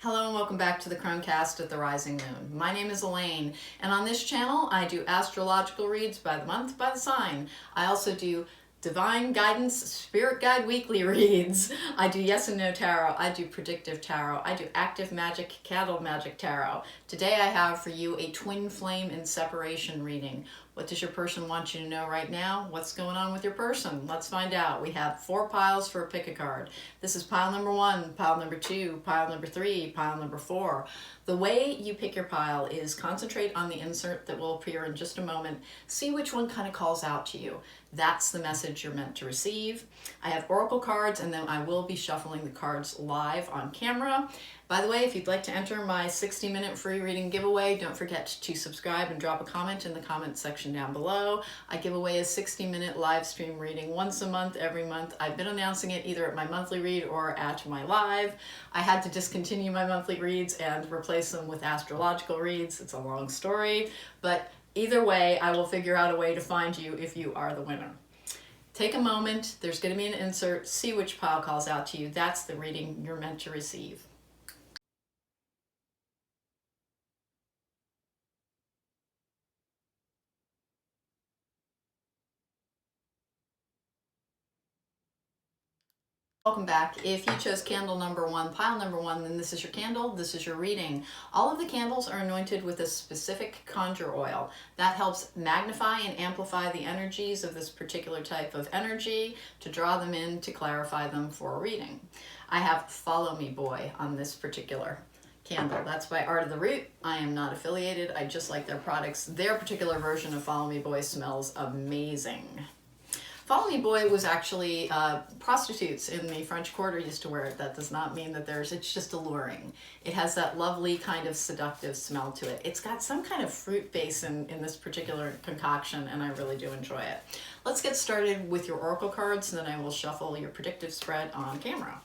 Hello and welcome back to the Cronecast at the Rising Moon. My name is Elaine, and on this channel I do astrological reads by the month, by the sign. I also do divine guidance, spirit guide weekly reads. I do yes and no tarot. I do predictive tarot. I do active magic, candle magic tarot. Today I have for you a twin flame in separation reading. What does your person want you to know right now? What's going on with your person? Let's find out. We have 4 piles for a pick a card. This is pile number 1, pile number 2, pile number 3, pile number 4. The way you pick your pile is concentrate on the insert that will appear in just a moment. See which one kind of calls out to you. That's the message you're meant to receive. I have oracle cards, and then I will be shuffling the cards live on camera. By the way, if you'd like to enter my 60-minute free reading giveaway, don't forget to subscribe and drop a comment in the comment section down below. I give away a 60-minute live stream reading once a month, every month. I've been announcing it either at my monthly read or at my live. I had to discontinue my monthly reads and replace them with astrological reads. It's a long story, but either way, I will figure out a way to find you if you are the winner. Take a moment. There's going to be an insert. See which pile calls out to you. That's the reading you're meant to receive. Welcome back. If you chose candle number 1, pile number 1, then this is your candle, this is your reading. All of the candles are anointed with a specific conjure oil. That helps magnify and amplify the energies of this particular type of energy to draw them in, to clarify them for a reading. I have Follow Me Boy on this particular candle. That's by Art of the Root. I am not affiliated. I just like their products. Their particular version of Follow Me Boy smells amazing. Follow Me Boy was actually prostitutes in the French Quarter used to wear it. That does not mean that it's just alluring. It has that lovely kind of seductive smell to it. It's got some kind of fruit base in this particular concoction, and I really do enjoy it. Let's get started with your oracle cards, and then I will shuffle your predictive spread on camera.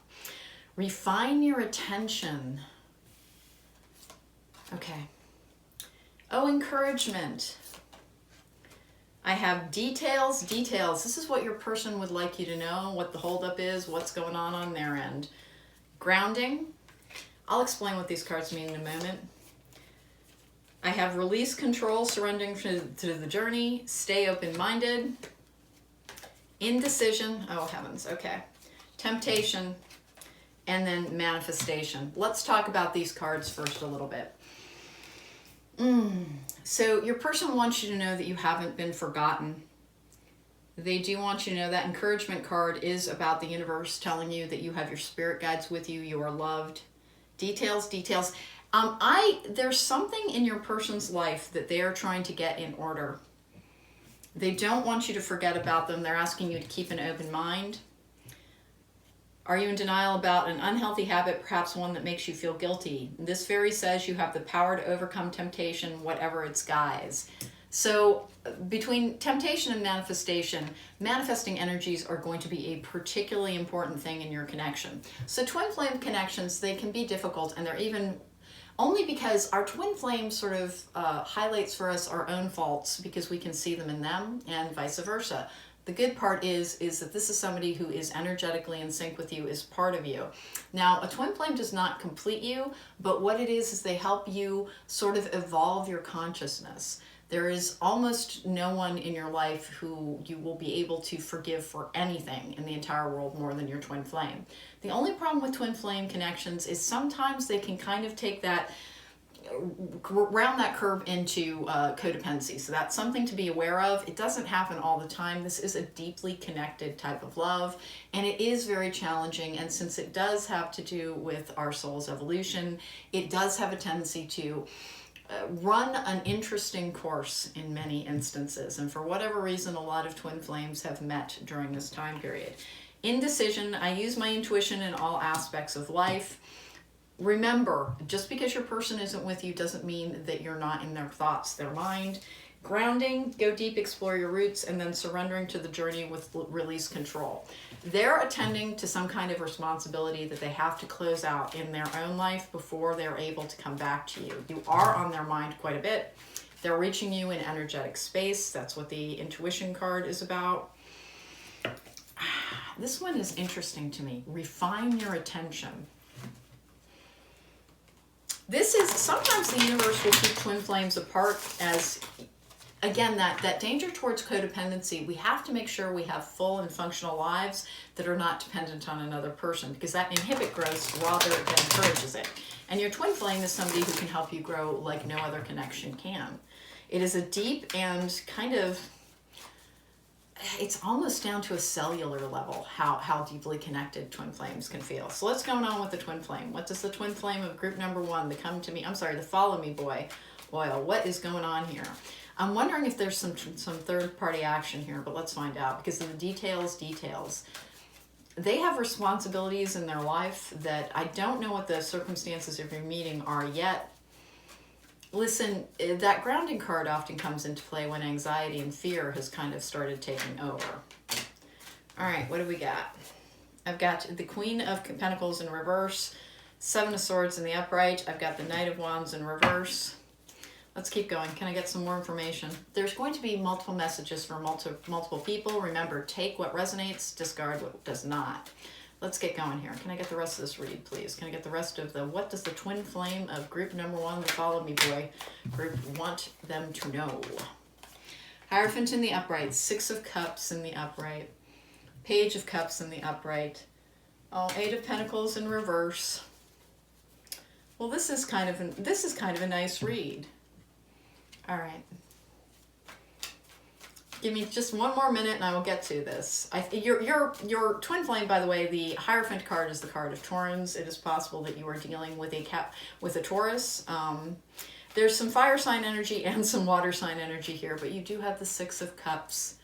Refine your attention. Okay. Oh, encouragement. I have details. This is what your person would like you to know, what the holdup is, what's going on their end. Grounding. I'll explain what these cards mean in a moment. I have release, control, surrendering to the journey, stay open-minded. Indecision. Oh, heavens. Okay. Temptation. And then manifestation. Let's talk about these cards first a little bit. So your person wants you to know that you haven't been forgotten. They do want you to know that encouragement card is about the universe telling you that you have your spirit guides with you, you are loved. Details. There's something in your person's life that they are trying to get in order. They don't want you to forget about them. They're asking you to keep an open mind. Are you in denial about an unhealthy habit, perhaps one that makes you feel guilty? This fairy says you have the power to overcome temptation, whatever its guise. So between temptation and manifestation, manifesting energies are going to be a particularly important thing in your connection. So twin flame connections, they can be difficult, and they're even only because our twin flame sort of highlights for us our own faults because we can see them in them, and vice versa. The good part is that this is somebody who is energetically in sync with you, is part of you. Now, a twin flame does not complete you, but what it is they help you sort of evolve your consciousness. There is almost no one in your life who you will be able to forgive for anything in the entire world more than your twin flame. The only problem with twin flame connections is sometimes they can kind of take that round that curve into codependency. So that's something to be aware of. It doesn't happen all the time. This is a deeply connected type of love, and it is very challenging. And since it does have to do with our soul's evolution, it does have a tendency to run an interesting course in many instances. And for whatever reason, a lot of twin flames have met during this time period. Indecision. I use my intuition in all aspects of life. Remember, just because your person isn't with you doesn't mean that you're not in their thoughts, their mind. Grounding, go deep, explore your roots, and then surrendering to the journey with release, control. They're attending to some kind of responsibility that they have to close out in their own life before they're able to come back to you. You are on their mind quite a bit. They're reaching you in energetic space. That's what the intuition card is about. This one is interesting to me. Refine your attention. This is, sometimes the universe will keep twin flames apart as, again, that danger towards codependency. We have to make sure we have full and functional lives that are not dependent on another person, because that inhibits growth rather than encourages it. And your twin flame is somebody who can help you grow like no other connection can. It is a deep and kind of, it's almost down to a cellular level how deeply connected twin flames can feel. So what's going on with the twin flame? What does the twin flame of group number 1, the come to me, I'm sorry, the follow me boy oil, what is going on here? I'm wondering if there's some third party action here, but let's find out, because of the details. They have responsibilities in their life that I don't know what the circumstances of your meeting are yet. Listen, that grounding card often comes into play when anxiety and fear has kind of started taking over. All right, what do we got? I've got the Queen of Pentacles in reverse, 7 of Swords in the upright. I've got the Knight of Wands in reverse. Let's keep going. Can I get some more information? There's going to be multiple messages for multiple people. Remember, take what resonates, discard what does not. Let's get going here. Can I get the rest of this read, please? Can I get the rest of the, what does the twin flame of group number 1, the follow me boy group, want them to know? Hierophant in the upright, 6 of Cups in the upright, Page of Cups in the upright, 8 of Pentacles in reverse. Well, this is kind of a nice read. All right. Give me just one more minute and I will get to this. Your twin flame, by the way, the Hierophant card is the card of Taurans. It is possible that you are dealing with a Taurus. There's some fire sign energy and some water sign energy here, but you do have the 6 of Cups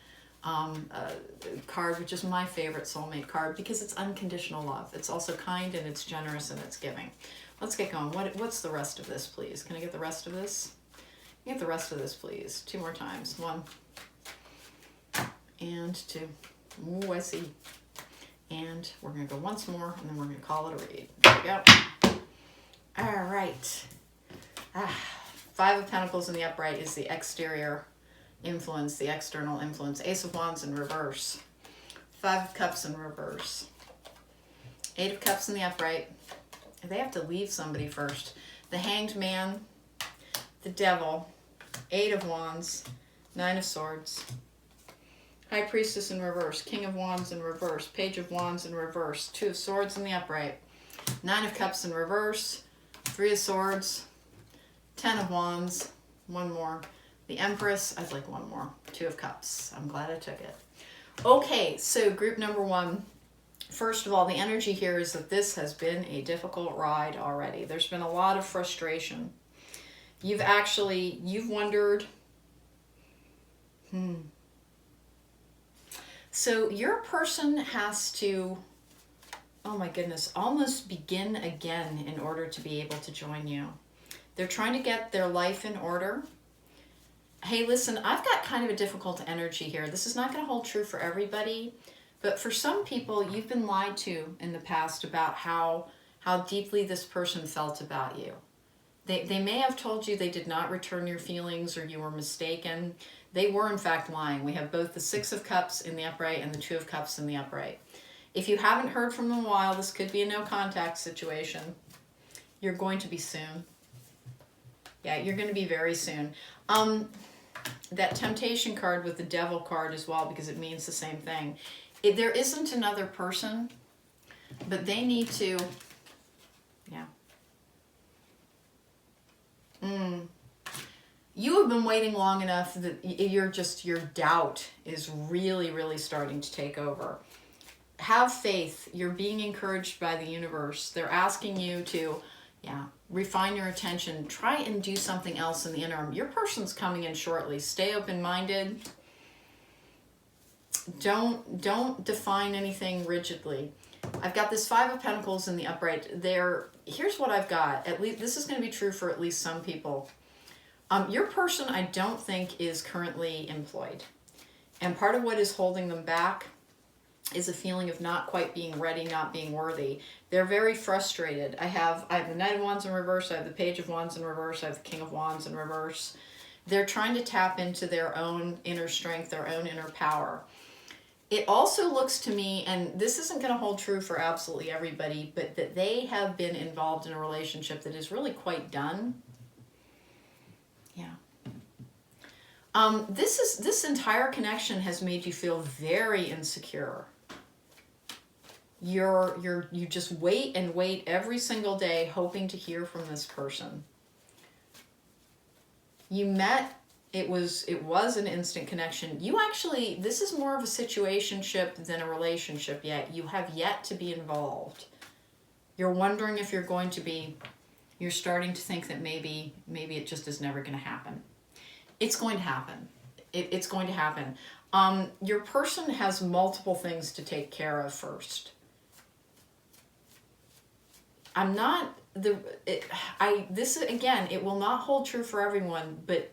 card, which is my favorite soulmate card because it's unconditional love. It's also kind and it's generous and it's giving. Let's get going. What's the rest of this, please? Can I get the rest of this? Get the rest of this, please. 2 more times. 1 and 2. Ooh, I see. And we're going to go once more, and then we're going to call it a read. There we go. All right. 5 of Pentacles in the upright is the exterior influence, the external influence. Ace of Wands in reverse. 5 of Cups in reverse. 8 of Cups in the upright. They have to leave somebody first. The Hanged Man, the Devil, 8 of Wands, 9 of Swords, High Priestess in reverse, King of Wands in reverse, Page of Wands in reverse, 2 of Swords in the upright, 9 of Cups in reverse, 3 of Swords, 10 of Wands, 1 more, the Empress, I'd like 1 more, 2 of Cups. I'm glad I took it. Okay, so group number 1. First of all, the energy here is that this has been a difficult ride already. There's been a lot of frustration. You've wondered, So your person has to, oh my goodness, almost begin again in order to be able to join you. They're trying to get their life in order. Hey, listen, I've got kind of a difficult energy here. This is not going to hold true for everybody, but for some people, you've been lied to in the past about how deeply this person felt about you. They may have told you they did not return your feelings or you were mistaken. They were in fact lying. We have both the 6 of Cups in the upright and the 2 of Cups in the upright. If you haven't heard from them in a while, this could be a no contact situation. You're going to be soon. Yeah, you're going to be very soon. That Temptation card with the Devil card as well, because it means the same thing. There isn't another person, but they need to, yeah. You have been waiting long enough that your doubt is really, really starting to take over. Have faith. You're being encouraged by the universe. They're asking you to, refine your attention. Try and do something else in the interim. Your person's coming in shortly. Stay open-minded. Don't define anything rigidly. I've got this 5 of Pentacles in the upright. Here's what I've got. At least this is going to be true for at least some people. Your person, I don't think, is currently employed. And part of what is holding them back is a feeling of not quite being ready, not being worthy. They're very frustrated. I have the Knight of Wands in reverse. I have the Page of Wands in reverse. I have the King of Wands in reverse. They're trying to tap into their own inner strength, their own inner power. It also looks to me, and this isn't going to hold true for absolutely everybody, but that they have been involved in a relationship that is really quite done. Yeah. This entire connection has made you feel very insecure. You just wait and wait every single day, hoping to hear from this person. You met. It was an instant connection. You actually, this is more of a situationship than a relationship yet. You have yet to be involved. You're wondering if you're going to be. You're starting to think that maybe it just is never going to happen. It's going to happen. It's going to happen. Your person has multiple things to take care of first. This again, it will not hold true for everyone, but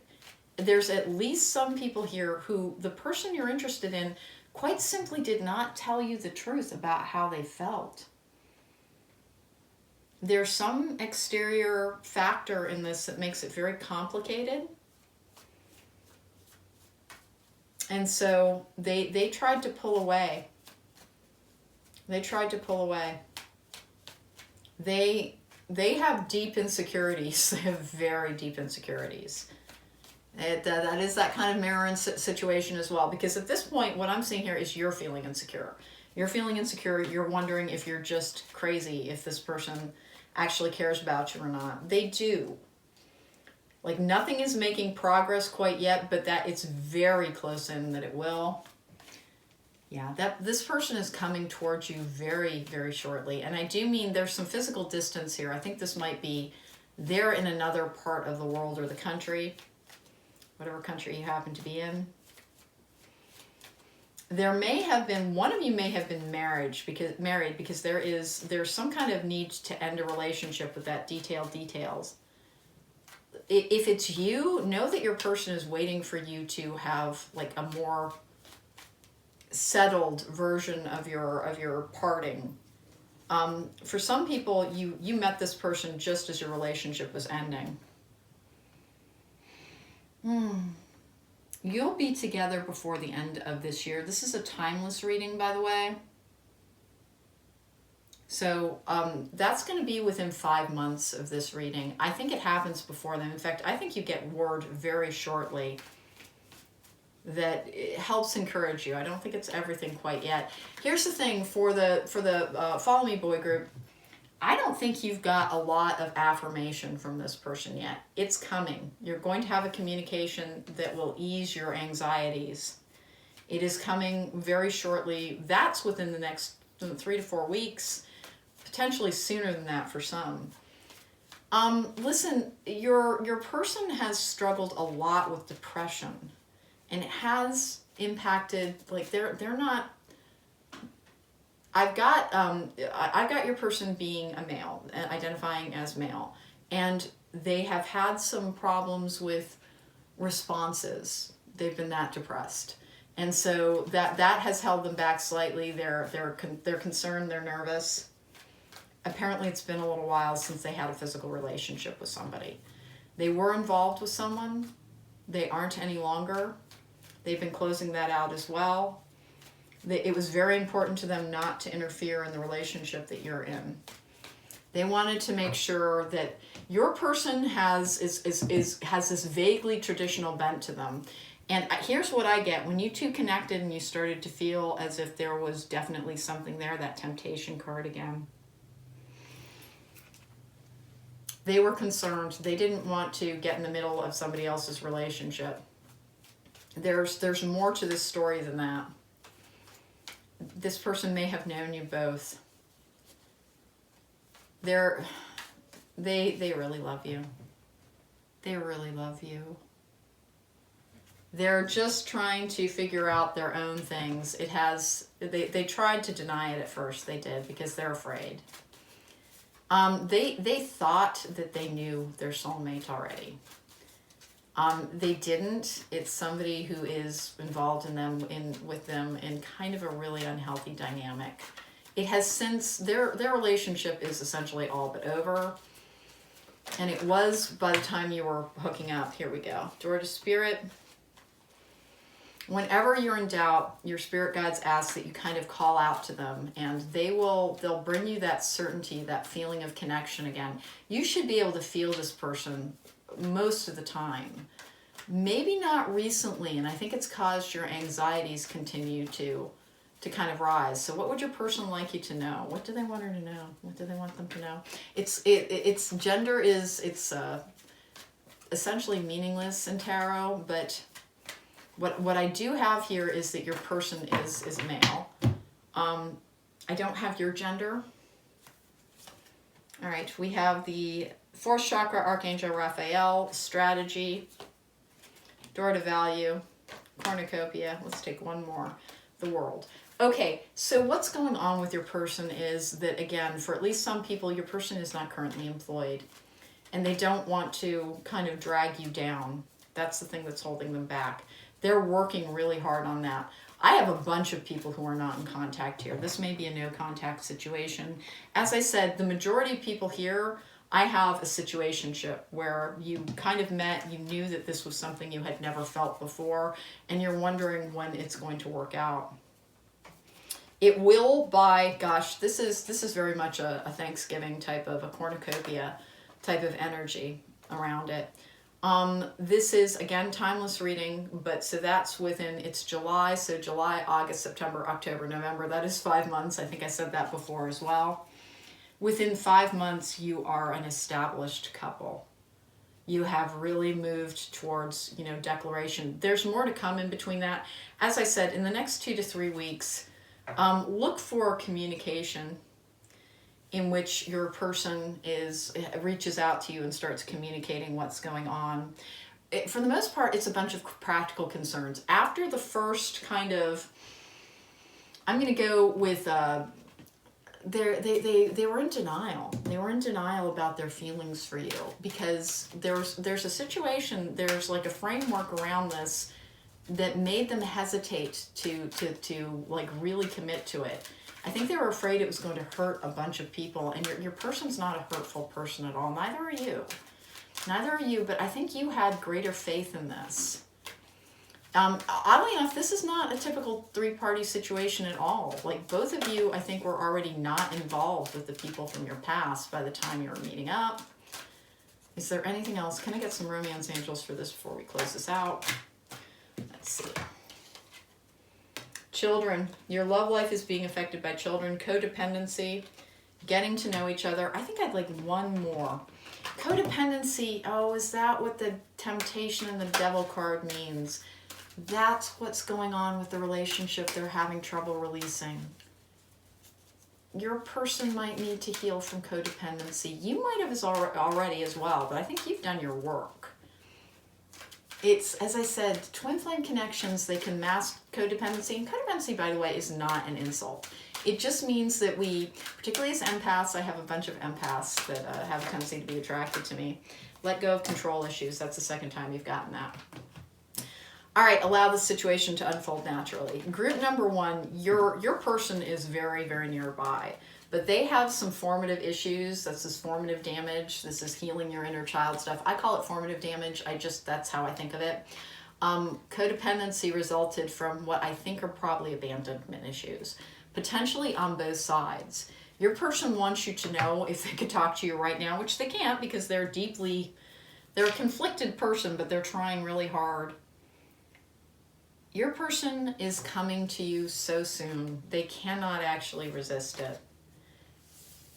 there's at least some people here who the person you're interested in quite simply did not tell you the truth about how they felt. There's some exterior factor in this that makes it very complicated. And so they tried to pull away. They tried to pull away. They have deep insecurities. They have very deep insecurities. That is that kind of mirror situation as well. Because at this point, what I'm seeing here is you're feeling insecure. You're feeling insecure. You're wondering if you're just crazy, if this person actually cares about you or not. They do. Like, nothing is making progress quite yet, but that it's very close in that it will. Yeah, this person is coming towards you very, very shortly. And I do mean there's some physical distance here. I think this might be they're in another part of the world or the country, whatever country you happen to be in. There may have been, one of you may have been married because there's some kind of need to end a relationship with that details. If it's you, know that your person is waiting for you to have like a more settled version of your parting. For some people, you met this person just as your relationship was ending. You'll be together before the end of this year. This is a timeless reading, by the way. So that's going to be within 5 months of this reading. I think it happens before then. In fact, I think you get word very shortly that it helps encourage you. I don't think it's everything quite yet. Here's the thing for the Follow Me Boy group. I don't think you've got a lot of affirmation from this person yet. It's coming. You're going to have a communication that will ease your anxieties. It is coming very shortly. That's within the next 3 to 4 weeks, potentially sooner than that for some. Listen, your person has struggled a lot with depression, and it has impacted, like they're not. I've got your person being a male, identifying as male, and they have had some problems with responses. They've been that depressed, and so that has held them back slightly. They're concerned. They're nervous. Apparently, it's been a little while since they had a physical relationship with somebody. They were involved with someone. They aren't any longer. They've been closing that out as well. It was very important to them not to interfere in the relationship that you're in. They wanted to make sure that your person has this vaguely traditional bent to them. And here's what I get. When you two connected and you started to feel as if there was definitely something there, that temptation card again. They were concerned. They didn't want to get in the middle of somebody else's relationship. There's more to this story than that. This person may have known you both. They really love you. They really love you. They're just trying to figure out their own things. They tried to deny it at first. They did, because they're afraid. They thought that they knew their soulmate already. They didn't. It's somebody who is involved with them in kind of a really unhealthy dynamic. It has since, their relationship is essentially all but over. And it was by the time you were hooking up. Here we go. Door to Spirit. Whenever you're in doubt, your spirit guides ask that you kind of call out to them, and they'll bring you that certainty, that feeling of connection again. You should be able to feel this person most of the time. Maybe not recently, and I think it's caused your anxieties continue to kind of rise. So what would your person like you to know? What do they want her to know? What do they want them to know? It's gender is essentially meaningless in tarot, but what I do have here is that your person is male. I don't have your gender. All right, we have the fourth chakra, Archangel Raphael, strategy, door to value, cornucopia. Let's take one more, the world. Okay, so what's going on with your person is that, again, for at least some people, your person is not currently employed, and they don't want to kind of drag you down. That's the thing that's holding them back. They're working really hard on that. I have a bunch of people who are not in contact here. This may be a no contact situation. As I said, the majority of people here, I have a situationship where you kind of met, you knew that this was something you had never felt before, and you're wondering when it's going to work out. It will by, gosh, this is very much a Thanksgiving type of, a cornucopia type of energy around it. This is, again, timeless reading, but so that's within, it's July, so July, August, September, October, November, that is 5 months. I think I said that before as well. Within 5 months, you are an established couple. You have really moved towards, declaration. There's more to come in between that. As I said, in the next 2 to 3 weeks, look for communication in which your person reaches out to you and starts communicating what's going on. For the most part, it's a bunch of practical concerns. After the first kind of, I'm going to go with, they were in denial. They were in denial about their feelings for you because there's a situation, there's like a framework around this that made them hesitate to like really commit to it. I think they were afraid it was going to hurt a bunch of people, and your person's not a hurtful person at all. Neither are you. Neither are you, but I think you had greater faith in this. Oddly enough, this is not a typical three-party situation at all. Like, both of you, I think, were already not involved with the people from your past by the time you were meeting up. Is there anything else? Can I get some romance angels for this before we close this out? Let's see. Children. Your love life is being affected by children. Codependency. Getting to know each other. I think I'd like one more. Codependency. Oh, is that what the temptation and the devil card means? That's what's going on with the relationship they're having trouble releasing. Your person might need to heal from codependency. You might have already as well, but I think you've done your work. It's, as I said, twin flame connections, they can mask codependency. And codependency, by the way, is not an insult. It just means that we, particularly as empaths, I have a bunch of empaths that have a tendency to be attracted to me. Let go of control issues. That's the second time you've gotten that. All right, allow the situation to unfold naturally. Group number one, your person is very, very nearby, but they have some formative issues. That's this formative damage. This is healing your inner child stuff. I call it formative damage. That's how I think of it. Codependency resulted from what I think are probably abandonment issues, potentially on both sides. Your person wants you to know if they could talk to you right now, which they can't because they're a conflicted person, but they're trying really hard. Your person is coming to you so soon, they cannot actually resist it.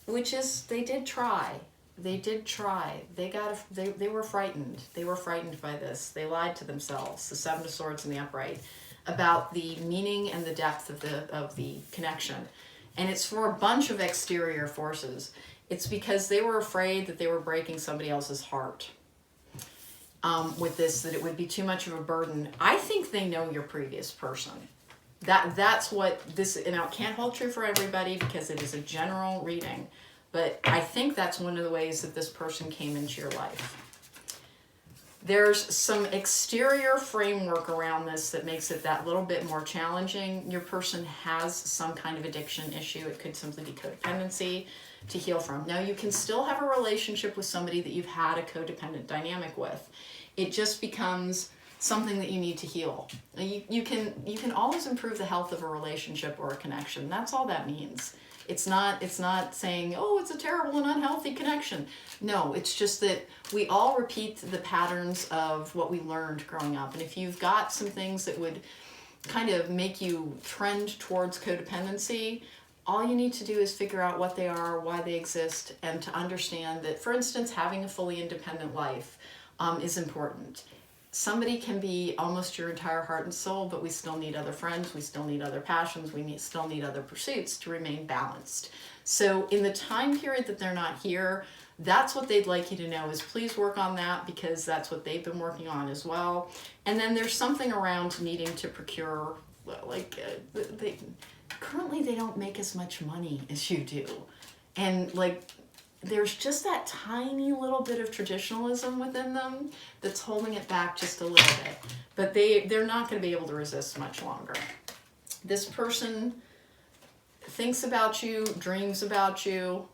Which is, they did try. They did try. They were frightened. They were frightened by this. They lied to themselves, the Seven of Swords and the Upright, about the meaning and the depth of the connection. And it's for a bunch of exterior forces. It's because they were afraid that they were breaking somebody else's heart. With this, that it would be too much of a burden. I think they know your previous person. That's what this, and it can't hold true for everybody because it is a general reading, but I think that's one of the ways that this person came into your life. There's some exterior framework around this that makes it that little bit more challenging. Your person has some kind of addiction issue. It could simply be codependency to heal from. Now, you can still have a relationship with somebody that you've had a codependent dynamic with. It just becomes something that you need to heal. You can always improve the health of a relationship or a connection. That's all that means. It's not saying, oh, it's a terrible and unhealthy connection. No, it's just that we all repeat the patterns of what we learned growing up. And if you've got some things that would kind of make you trend towards codependency, all you need to do is figure out what they are, why they exist, and to understand that, for instance, having a fully independent life is important. Somebody can be almost your entire heart and soul, but we still need other friends, we still need other passions, still need other pursuits to remain balanced. So in the time period that they're not here, that's what they'd like you to know is please work on that, because that's what they've been working on as well. And then there's something around needing to procure, currently they don't make as much money as you do. And there's just that tiny little bit of traditionalism within them that's holding it back just a little bit. But they're not going to be able to resist much longer. This person thinks about you, dreams about you.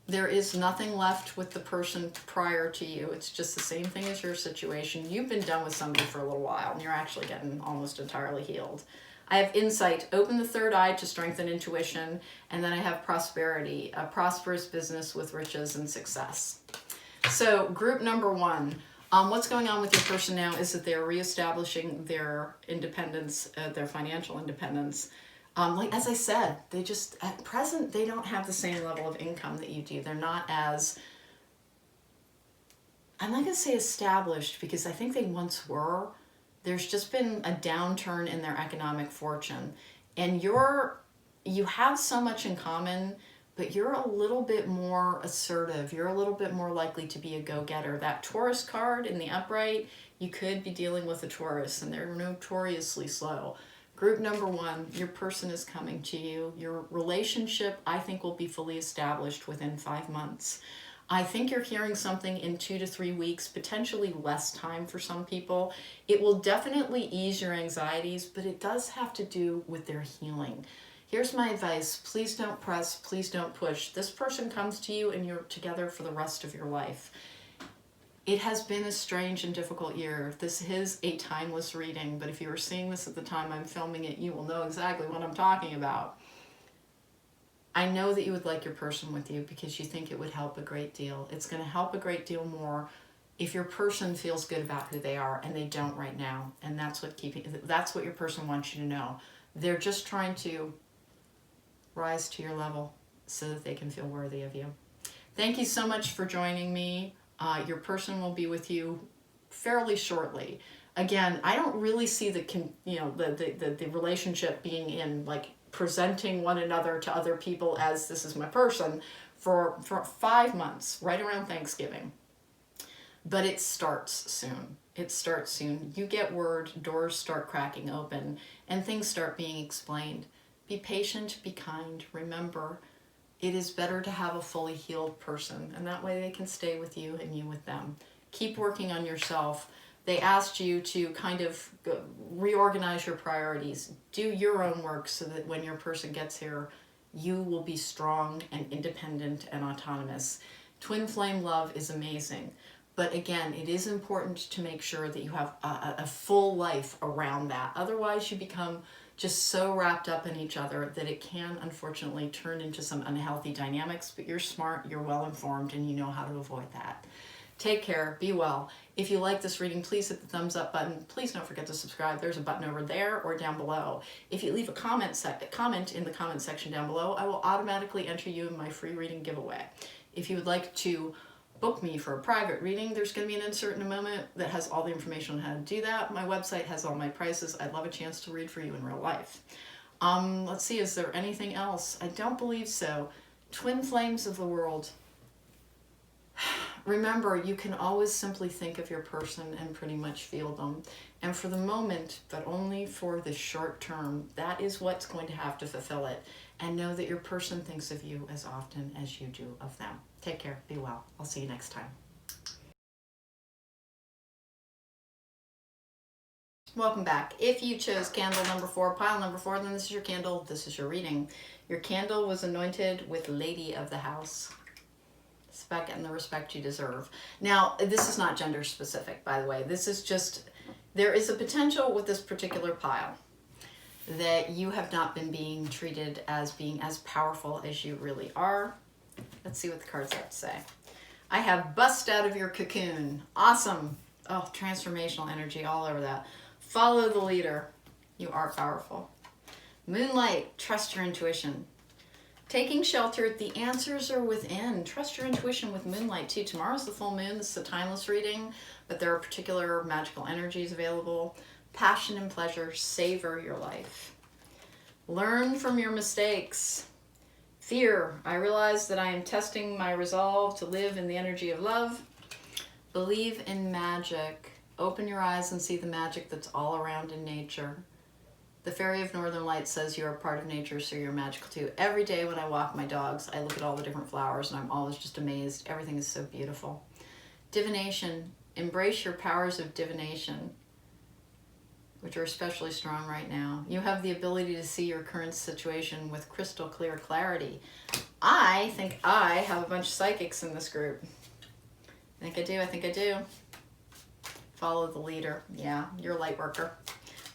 There is nothing left with the person prior to you. It's just the same thing as your situation. You've been done with somebody for a little while, and you're actually getting almost entirely healed. I have insight, open the third eye to strengthen intuition, and then I have prosperity, a prosperous business with riches and success. So group number one, what's going on with your person now is that they're reestablishing their independence, their financial independence. As I said, they just, at present, they don't have the same level of income that you do. They're not as, I'm not going to say established, because I think they once were. There's just been a downturn in their economic fortune. And you have so much in common, but you're a little bit more assertive. You're a little bit more likely to be a go-getter. That Taurus card in the upright, you could be dealing with a Taurus, and they're notoriously slow. Group number one, your person is coming to you. Your relationship, I think, will be fully established within 5 months. I think you're hearing something in 2 to 3 weeks, potentially less time for some people. It will definitely ease your anxieties, but it does have to do with their healing. Here's my advice. Please don't press. Please don't push. This person comes to you and you're together for the rest of your life. It has been a strange and difficult year. This is a timeless reading, but if you were seeing this at the time I'm filming it, you will know exactly what I'm talking about. I know that you would like your person with you because you think it would help a great deal. It's going to help a great deal more if your person feels good about who they are, and they don't right now. And that's what your person wants you to know. They're just trying to rise to your level so that they can feel worthy of you. Thank you so much for joining me. Your person will be with you fairly shortly. Again, I don't really see the relationship being in presenting one another to other people as this is my person for 5 months, right around Thanksgiving. But it starts soon. It starts soon. You get word, doors start cracking open, and things start being explained. Be patient, be kind. Remember, it is better to have a fully healed person, and that way they can stay with you and you with them. Keep working on yourself. They asked you to kind of reorganize your priorities. Do your own work so that when your person gets here, you will be strong and independent and autonomous. Twin flame love is amazing. But again, it is important to make sure that you have a full life around that. Otherwise, you become just so wrapped up in each other that it can, unfortunately, turn into some unhealthy dynamics. But you're smart, you're well-informed, and you know how to avoid that. Take care. Be well. If you like this reading, please hit the thumbs up button. Please don't forget to subscribe. There's a button over there or down below. If you leave a comment in the comment section down below, I will automatically enter you in my free reading giveaway. If you would like to book me for a private reading, there's going to be an insert in a moment that has all the information on how to do that. My website has all my prices. I'd love a chance to read for you in real life. Let's see, is there anything else? I don't believe so. Twin flames of the world. Remember, you can always simply think of your person and pretty much feel them. And for the moment, but only for the short term, that is what's going to have to fulfill it. And know that your person thinks of you as often as you do of them. Take care. Be well. I'll see you next time. Welcome back. If you chose candle number 4, pile number 4, then this is your candle. This is your reading. Your candle was anointed with Lady of the House. It's about getting the respect you deserve. Now, this is not gender specific, by the way. This is just There is a potential with this particular pile that you have not been being treated as being as powerful as you really are. Let's see what the cards have to say. I have bust out of your cocoon. Awesome. Oh, transformational energy all over that. Follow the leader. You are powerful. Moonlight, trust your intuition. Taking shelter, the answers are within. Trust your intuition with Moonlight too. Tomorrow's the full moon. This is a timeless reading, but there are particular magical energies available. Passion and pleasure, savor your life. Learn from your mistakes. Fear, I realize that I am testing my resolve to live in the energy of love. Believe in magic. Open your eyes and see the magic that's all around in nature. The Fairy of Northern Lights says you are part of nature, so you're magical too. Every day when I walk my dogs, I look at all the different flowers and I'm always just amazed. Everything is so beautiful. Divination. Embrace your powers of divination, which are especially strong right now. You have the ability to see your current situation with crystal clear clarity. I think I have a bunch of psychics in this group. I think I do. Follow the leader. Yeah, you're a light worker.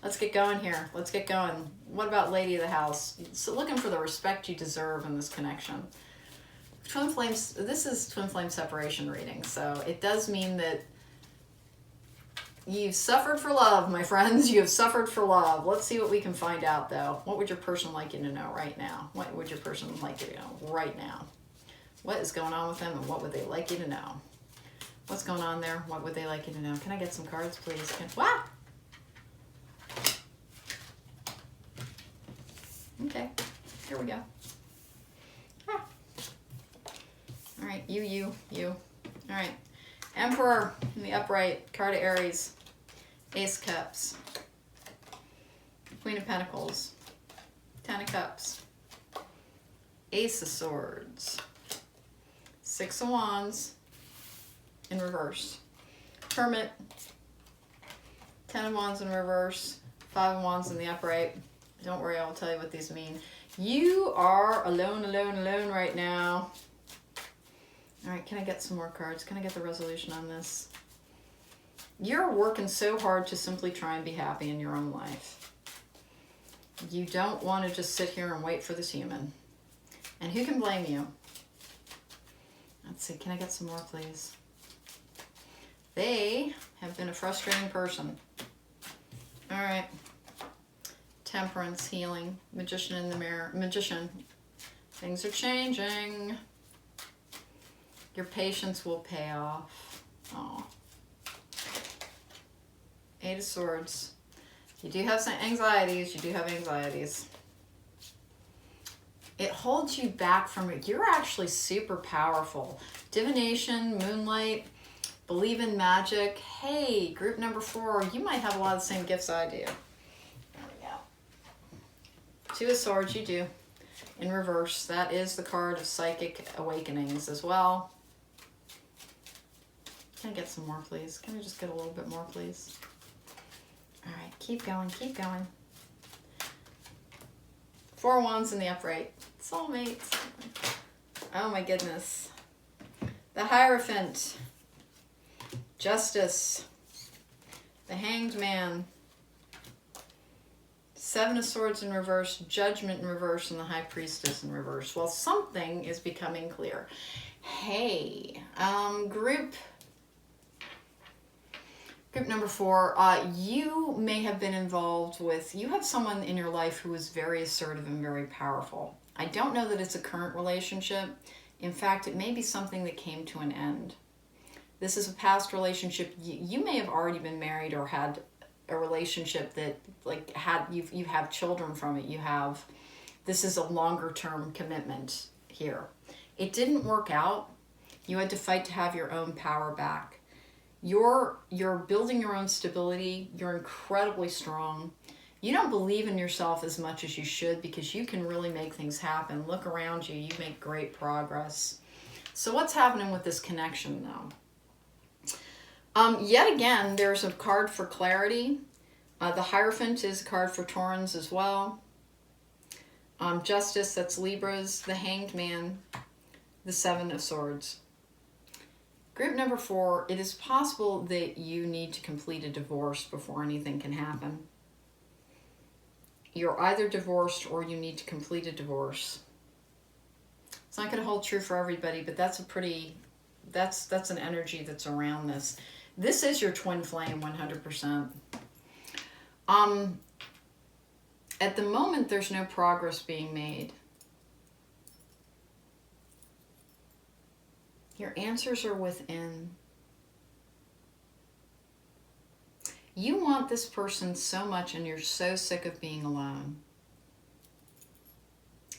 Let's get going here. Let's get going. What about Lady of the House? So looking for the respect you deserve in this connection. Twin Flames, this is Twin Flame separation reading, so it does mean that you've suffered for love, my friends. You have suffered for love. Let's see what we can find out, though. What would your person like you to know right now? What would your person like you to know right now? What is going on with them, and what would they like you to know? What's going on there? What would they like you to know? Can I get some cards, please? Wow! Okay, here we go. Ah. All right, you. All right. Emperor in the upright, card of Aries, Ace of Cups, Queen of Pentacles, Ten of Cups, Ace of Swords, Six of Wands in reverse, Hermit, Ten of Wands in reverse, Five of Wands in the upright. Don't worry, I will tell you what these mean. You are alone right now. All right, can I get some more cards? Can I get the resolution on this? You're working so hard to simply try and be happy in your own life. You don't want to just sit here and wait for this human. And who can blame you? Let's see, can I get some more, please? They have been a frustrating person. All right. Temperance, healing, Magician in the mirror. Magician. Things are changing. Your patience will pay off. Oh. Eight of Swords. You do have some anxieties. It holds you back from it. You're actually super powerful. Divination, Moonlight, believe in magic. Hey, group number 4, you might have a lot of the same gifts I do. There we go. Two of Swords, you do. In reverse, that is the card of Psychic Awakenings as well. Can I get some more, please? Can we just get a little bit more, please? All right, keep going. Four of Wands in the upright. Soulmates. Oh my goodness. The Hierophant. Justice. The Hanged Man. Seven of Swords in reverse. Judgment in reverse. And the High Priestess in reverse. Well, something is becoming clear. Hey, group number 4, you may have been involved with, you have someone in your life who is very assertive and very powerful. I don't know that it's a current relationship. In fact, it may be something that came to an end. This is a past relationship. You may have already been married or had a relationship that you have children from it. This is a longer term commitment here. It didn't work out. You had to fight to have your own power back. You're building your own stability. You're incredibly strong. You don't believe in yourself as much as you should because you can really make things happen. Look around you. You make great progress. So what's happening with this connection, though? Yet again, there's a card for clarity. The Hierophant is a card for Taurans as well. Justice, that's Libras. The Hanged Man. The Seven of Swords. Group number 4, it is possible that you need to complete a divorce before anything can happen. You're either divorced or you need to complete a divorce. It's not going to hold true for everybody, but that's an energy that's around this. This is your twin flame 100%. At the moment, there's no progress being made. Your answers are within. You want this person so much and you're so sick of being alone.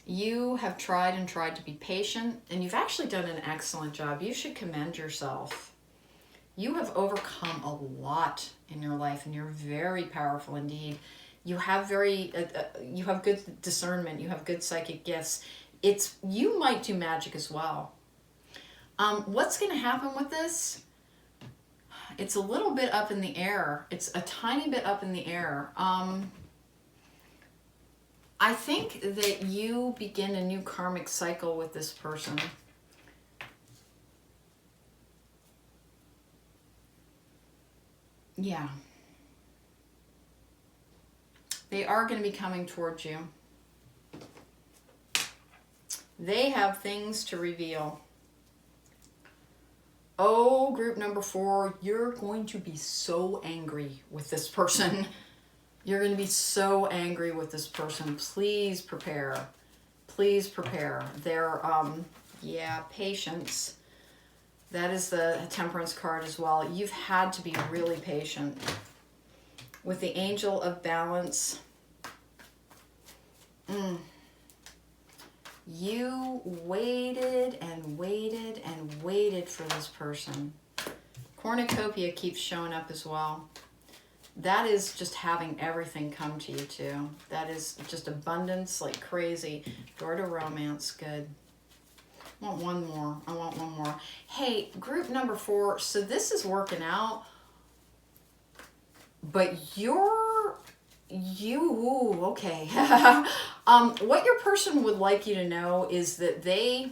You have tried and tried to be patient, and you've actually done an excellent job. You should commend yourself. You have overcome a lot in your life, and you're very powerful indeed. You have you have good discernment. You have good psychic gifts. You might do magic as well. What's going to happen with this? It's a little bit up in the air. It's a tiny bit up in the air. I think that you begin a new karmic cycle with this person. Yeah. They are going to be coming towards you. They have things to reveal. Oh, group number 4, you're going to be so angry with this person. You're going to be so angry with this person. Please prepare. Please prepare. Patience. That is the Temperance card as well. You've had to be really patient. With the Angel of Balance. You waited and waited and waited for this person. Cornucopia keeps showing up as well. That is just having everything come to you too. That is just abundance like crazy. Door to Romance, good. I want one more. I want one more. Hey, group number 4. So this is working out, but okay. What your person would like you to know is that they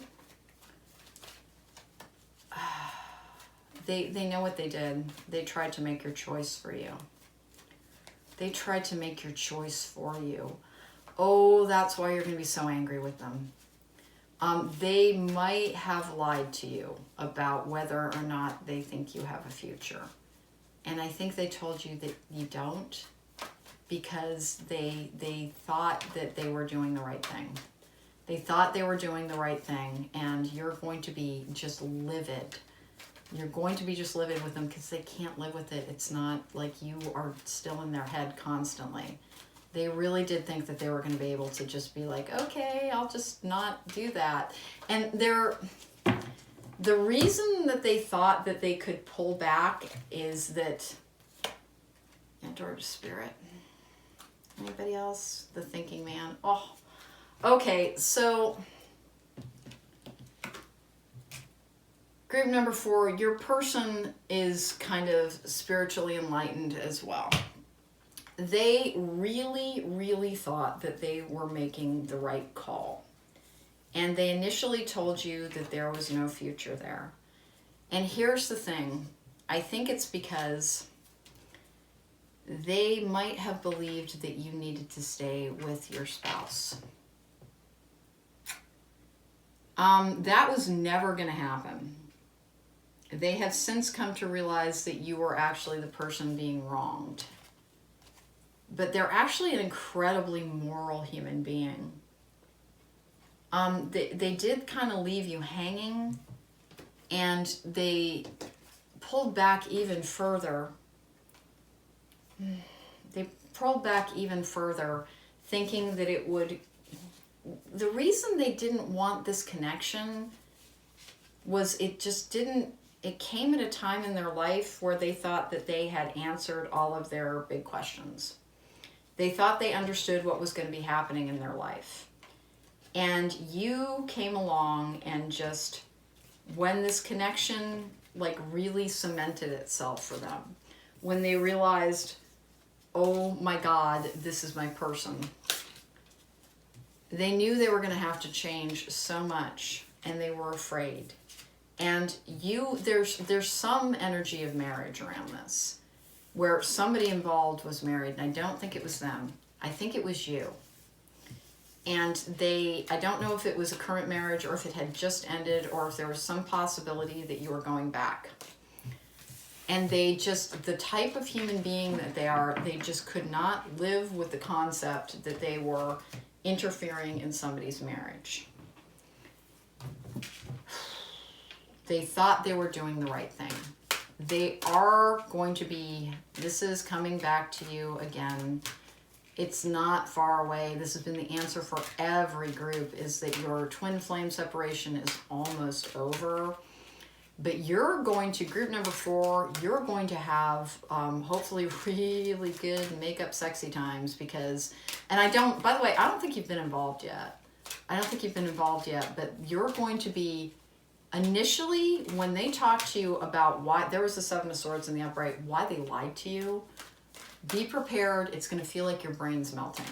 know what they did. They tried to make your choice for you. They tried to make your choice for you. Oh, that's why you're going to be so angry with them. They might have lied to you about whether or not they think you have a future. And I think they told you that you don't, because they thought that they were doing the right thing. They thought they were doing the right thing, and you're going to be just livid. You're going to be just livid with them because they can't live with it. It's not like you are still in their head constantly. They really did think that they were going to be able to just be like, okay, I'll just not do that. And the reason that they thought that they could pull back is that, Door to Spirit. Anybody else? The Thinking Man. Oh, okay, so group number 4, your person is kind of spiritually enlightened as well. They really, really thought that they were making the right call. And they initially told you that there was no future there. And here's the thing. I think it's because they might have believed that you needed to stay with your spouse. That was never going to happen. They have since come to realize that you were actually the person being wronged. But they're actually an incredibly moral human being. They did kind of leave you hanging, and they pulled back even further. They pulled back even further, thinking that it would... The reason they didn't want this connection was it just didn't... It came at a time in their life where they thought that they had answered all of their big questions. They thought they understood what was going to be happening in their life. And you came along and just, when this connection like really cemented itself for them, when they realized, oh my God, this is my person, they knew they were going to have to change so much, and they were afraid. And there's some energy of marriage around this, where somebody involved was married, and I don't think it was them. I think it was you. And I don't know if it was a current marriage or if it had just ended or if there was some possibility that you were going back. And the type of human being that they are, they just could not live with the concept that they were interfering in somebody's marriage. They thought they were doing the right thing. They are going to be, this is coming back to you again. It's not far away. This has been the answer for every group, is that your twin flame separation is almost over. But you're going to, group number 4, you're going to have hopefully really good makeup sexy times because, and by the way, I don't think you've been involved yet. But you're going to be, initially, when they talk to you about why, there was the 7 of Swords in the upright, why they lied to you, be prepared. It's going to feel like your brain's melting.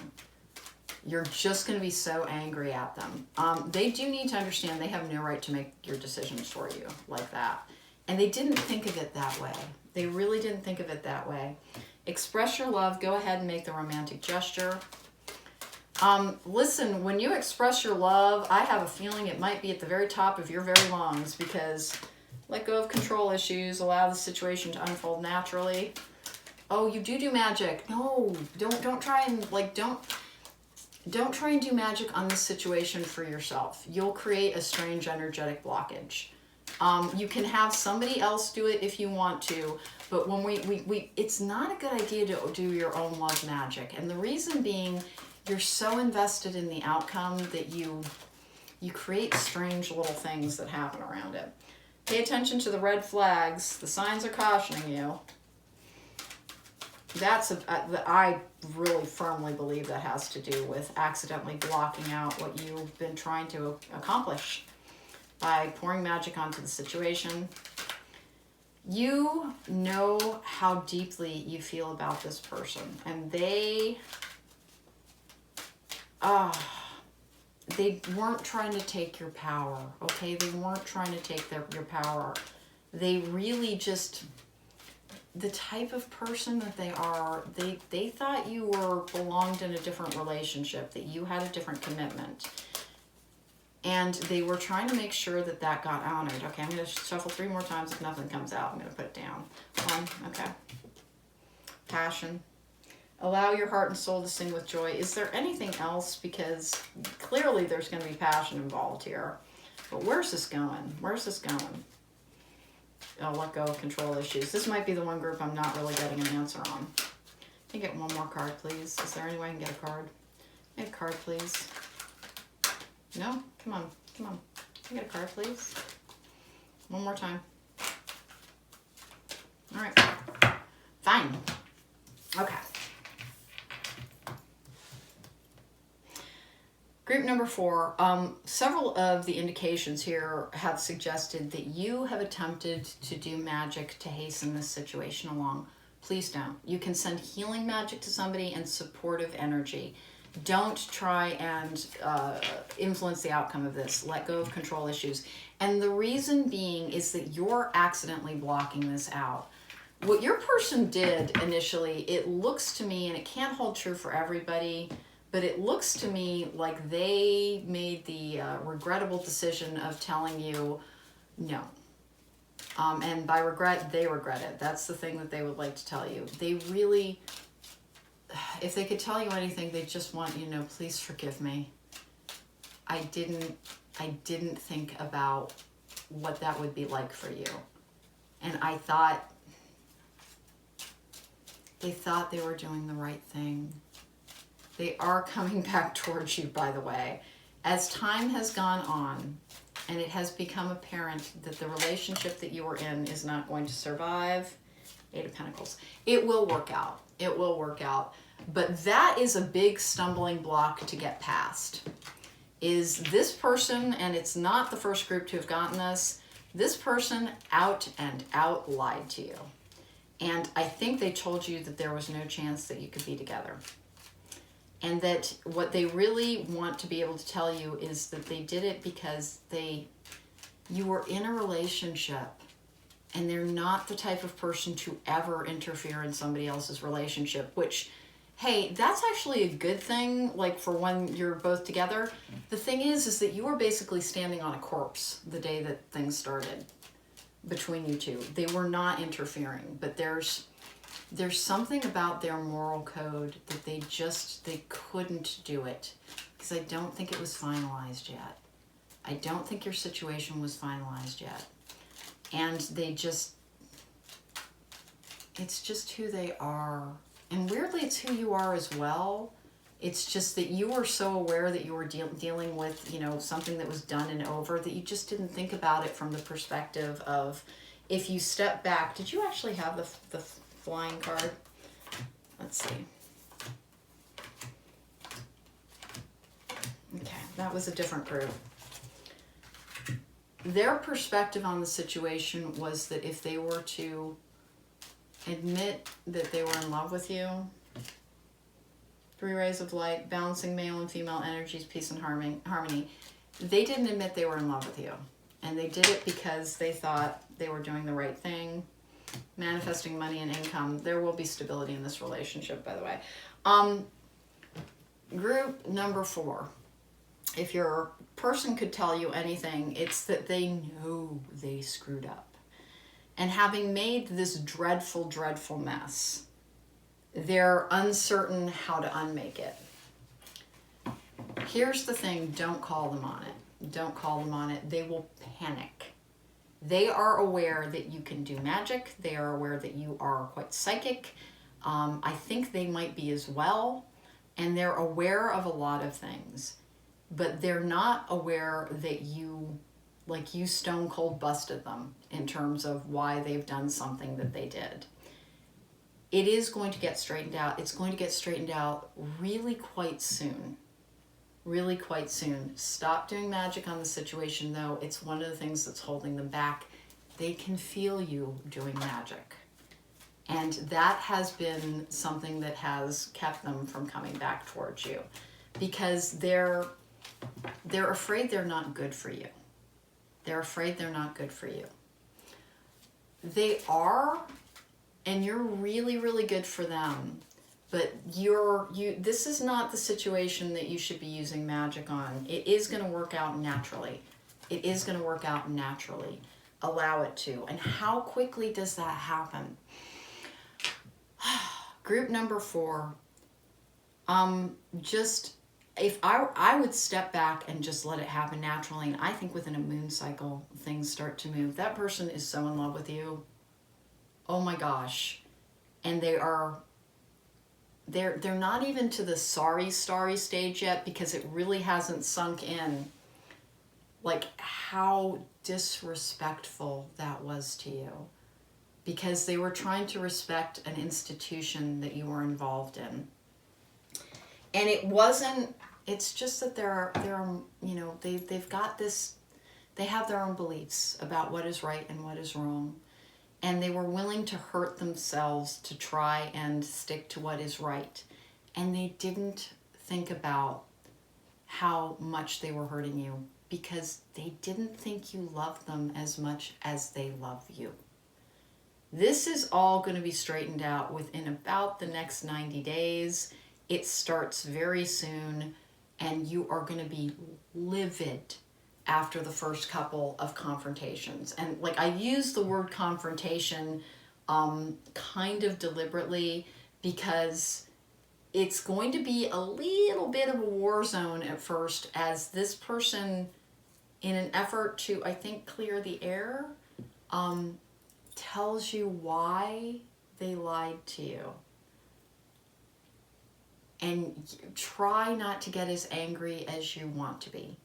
You're just going to be so angry at them. They do need to understand they have no right to make your decisions for you like that. And they didn't think of it that way. They really didn't think of it that way. Express your love. Go ahead and make the romantic gesture. Listen, when you express your love, I have a feeling it might be at the very top of your very lungs, because let go of control issues, allow the situation to unfold naturally. Oh, you do magic. No, don't try and don't try and do magic on this situation for yourself. You'll create a strange energetic blockage. You can have somebody else do it if you want to, but when it's not a good idea to do your own love magic. And the reason being, you're so invested in the outcome that you create strange little things that happen around it. Pay attention to the red flags. The signs are cautioning you. I really firmly believe that has to do with accidentally blocking out what you've been trying to accomplish by pouring magic onto the situation. You know how deeply you feel about this person, and they weren't trying to take your power, okay? They weren't trying to take your power. They really just, the type of person that they are, they thought you belonged in a different relationship, that you had a different commitment. And they were trying to make sure that got honored. Okay, I'm going to shuffle 3 more times. If nothing comes out, I'm going to put it down. 1, okay. Passion. Allow your heart and soul to sing with joy. Is there anything else? Because clearly there's going to be passion involved here. But where's this going? I'll let go of control issues. This might be the one group I'm not really getting an answer on. Can I get one more card, please? Is there any way I can get a card? Get a card, please. No? Come on. Can I get a card, please? One more time. All right. Fine. Okay. Group number 4, several of the indications here have suggested that you have attempted to do magic to hasten this situation along. Please don't. You can send healing magic to somebody and supportive energy. Don't try and influence the outcome of this. Let go of control issues. And the reason being is that you're accidentally blocking this out. What your person did initially, it looks to me, and it can't hold true for everybody, but it looks to me like they made the regrettable decision of telling you no. And by regret, they regret it. That's the thing that they would like to tell you. They really, if they could tell you anything, they just want you to know, please forgive me. I didn't think about what that would be like for you. And they thought they were doing the right thing. They are coming back towards you, by the way. As time has gone on, and it has become apparent that the relationship that you were in is not going to survive, 8 of Pentacles, it will work out. It will work out. But that is a big stumbling block to get past. Is this person, and it's not the first group to have gotten this person out and out lied to you. And I think they told you that there was no chance that you could be together. And that what they really want to be able to tell you is that they did it because they You were in a relationship, and they're not the type of person to ever interfere in somebody else's relationship, which, hey, that's actually a good thing, like for when you're both together. The thing is that you were basically standing on a corpse the day that things started between you two. They were not interfering, but there's something about their moral code that they couldn't do it, because I don't think it was finalized yet. I don't think your situation was finalized yet. And it's just who they are. And weirdly, it's who you are as well. It's just that you were so aware that you were dealing with, something that was done and over, that you just didn't think about it from the perspective of, if you step back. Did you actually have the flying card? Let's see. Okay, that was a different group. Their perspective on the situation was that if they were to admit that they were in love with you, 3 rays of light, balancing male and female energies, peace and harmony, they didn't admit they were in love with you. And they did it because they thought they were doing the right thing, manifesting money and income. There will be stability in this relationship, by the way. Group number 4. If your person could tell you anything, it's that they know they screwed up. And having made this dreadful, dreadful mess, they're uncertain how to unmake it. Here's the thing, don't call them on it. Don't call them on it. They will panic. They are aware that you can do magic. They are aware that you are quite psychic. I think they might be as well. And they're aware of a lot of things. But they're not aware that you stone cold busted them in terms of why they've done something that they did. It is going to get straightened out. It's going to get straightened out really quite soon. Really quite soon. Stop doing magic on the situation, though. It's one of the things that's holding them back. They can feel you doing magic. And that has been something that has kept them from coming back towards you. Because they're afraid they're not good for you. They're afraid they're not good for you. They are, and you're really, really good for them. But this is not the situation that you should be using magic on. It is going to work out naturally. It is going to work out naturally. Allow it to. And how quickly does that happen? Group number 4. If I would step back and just let it happen naturally, and I think within a moon cycle, things start to move. That person is so in love with you. Oh my gosh. And they're not even to the sorry, starry stage yet, because it really hasn't sunk in, like, how disrespectful that was to you. Because they were trying to respect an institution that you were involved in. And it's just that they've got this, they have their own beliefs about what is right and what is wrong. And they were willing to hurt themselves to try and stick to what is right. And they didn't think about how much they were hurting you, because they didn't think you loved them as much as they love you. This is all going to be straightened out within about the next 90 days. It starts very soon, and you are going to be livid after the first couple of confrontations. And I use the word confrontation kind of deliberately, because it's going to be a little bit of a war zone at first, as this person, in an effort to, I think, clear the air, tells you why they lied to you. And try not to get as angry as you want to be.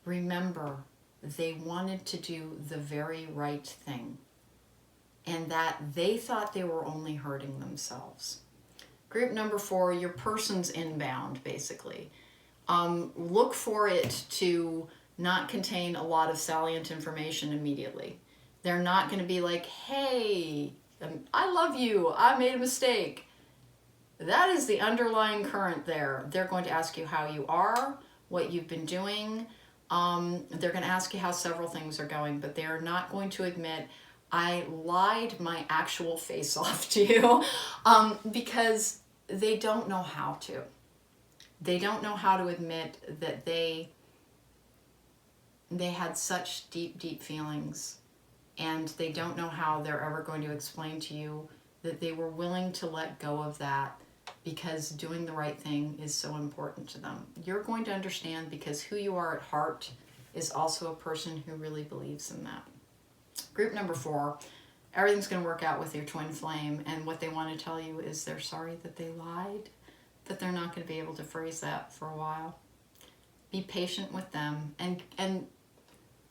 Remember, they wanted to do the very right thing, and that they thought they were only hurting themselves. Group number 4, your person's inbound, basically. Look for it to not contain a lot of salient information immediately. They're not going to be like, hey, I love you, I made a mistake. That is the underlying current there. They're going to ask you how you are, what you've been doing. They're going to ask you how several things are going, but they're not going to admit, I lied my actual face off to you, because they don't know how to. They don't know how to admit that they had such deep, deep feelings, and they don't know how they're ever going to explain to you that they were willing to let go of that because doing the right thing is so important to them. You're going to understand because who you are at heart is also a person who really believes in that. Group number 4, everything's going to work out with your twin flame, and what they want to tell you is they're sorry that they lied, that they're not going to be able to phrase that for a while. Be patient with them and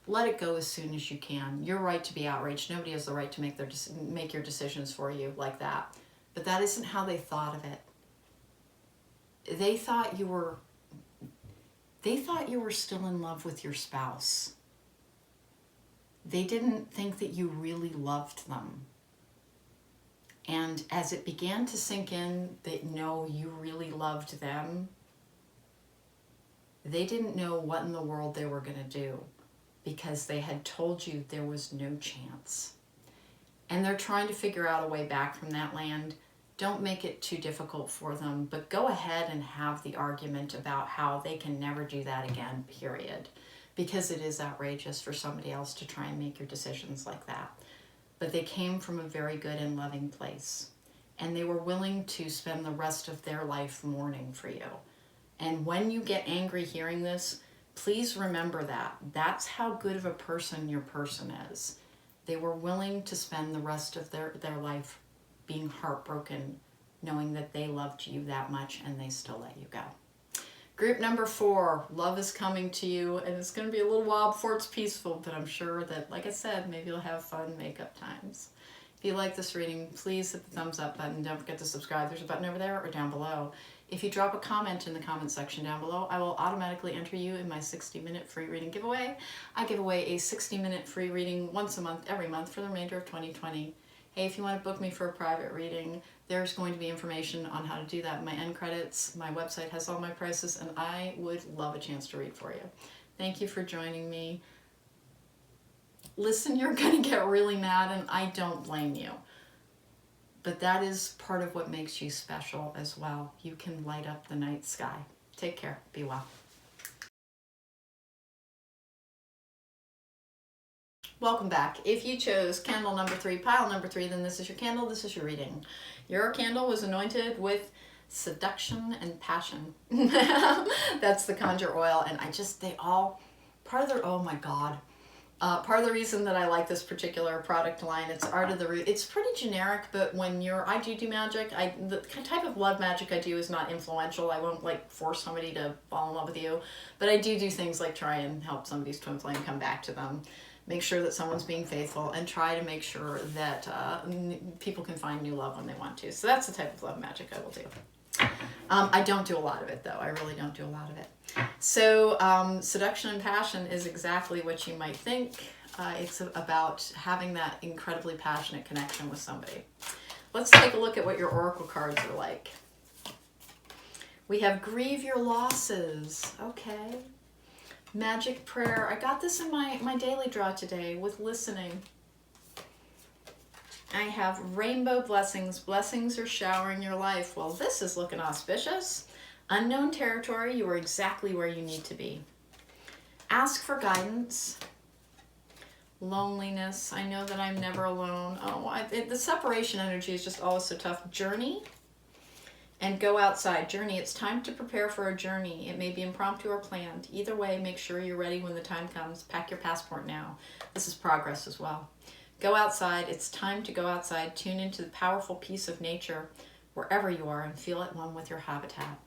let it go as soon as you can. You're right to be outraged. Nobody has the right to make your decisions for you like that. But that isn't how they thought of it. They thought you were still in love with your spouse. They didn't think that you really loved them. And as it began to sink in that no, you really loved them, they didn't know what in the world they were going to do, because they had told you there was no chance. And they're trying to figure out a way back from that land. Don't make it too difficult for them, but go ahead and have the argument about how they can never do that again, period. Because it is outrageous for somebody else to try and make your decisions like that. But they came from a very good and loving place. And they were willing to spend the rest of their life mourning for you. And when you get angry hearing this, please remember that. That's how good of a person your person is. They were willing to spend the rest of their life being heartbroken, knowing that they loved you that much and they still let you go. Group number 4, love is coming to you, and it's going to be a little while before it's peaceful, but I'm sure that, like I said, maybe you'll have fun makeup times. If you like this reading, please hit the thumbs up button. Don't forget to subscribe. There's a button over there or down below. If you drop a comment in the comment section down below, I will automatically enter you in my 60-minute free reading giveaway. I give away a 60-minute free reading once a month, every month for the remainder of 2020. Hey, if you want to book me for a private reading, there's going to be information on how to do that in my end credits. My website has all my prices, and I would love a chance to read for you. Thank you for joining me. Listen, you're going to get really mad, and I don't blame you. But that is part of what makes you special as well. You can light up the night sky. Take care. Be well. Welcome back. If you chose candle number 3, pile number 3, then this is your candle, this is your reading. Your candle was anointed with seduction and passion. That's the conjure oil, and oh my God. Part of the reason that I like this particular product line, it's Art of the Root. It's pretty generic, but when I do magic, the type of love magic I do is not influential. I won't force somebody to fall in love with you, but I do things like try and help somebody's twin flame come back to them. Make sure that someone's being faithful, and try to make sure that people can find new love when they want to. So that's the type of love magic I will do. I don't do a lot of it, though. I really don't do a lot of it. So seduction and passion is exactly what you might think. It's about having that incredibly passionate connection with somebody. Let's take a look at what your oracle cards are like. We have grieve your losses. Okay. Magic prayer. I got this in my daily draw today with listening. I have rainbow blessings. Blessings are showering your life. Well, this is looking auspicious. Unknown territory. You are exactly where you need to be. Ask for guidance. Loneliness. I know that I'm never alone. The separation energy is just always so tough. Journey. And go outside. Journey. It's time to prepare for a journey. It may be impromptu or planned. Either way, make sure you're ready when the time comes. Pack your passport now. This is progress as well. Go outside. It's time to go outside. Tune into the powerful peace of nature wherever you are and feel at one with your habitat.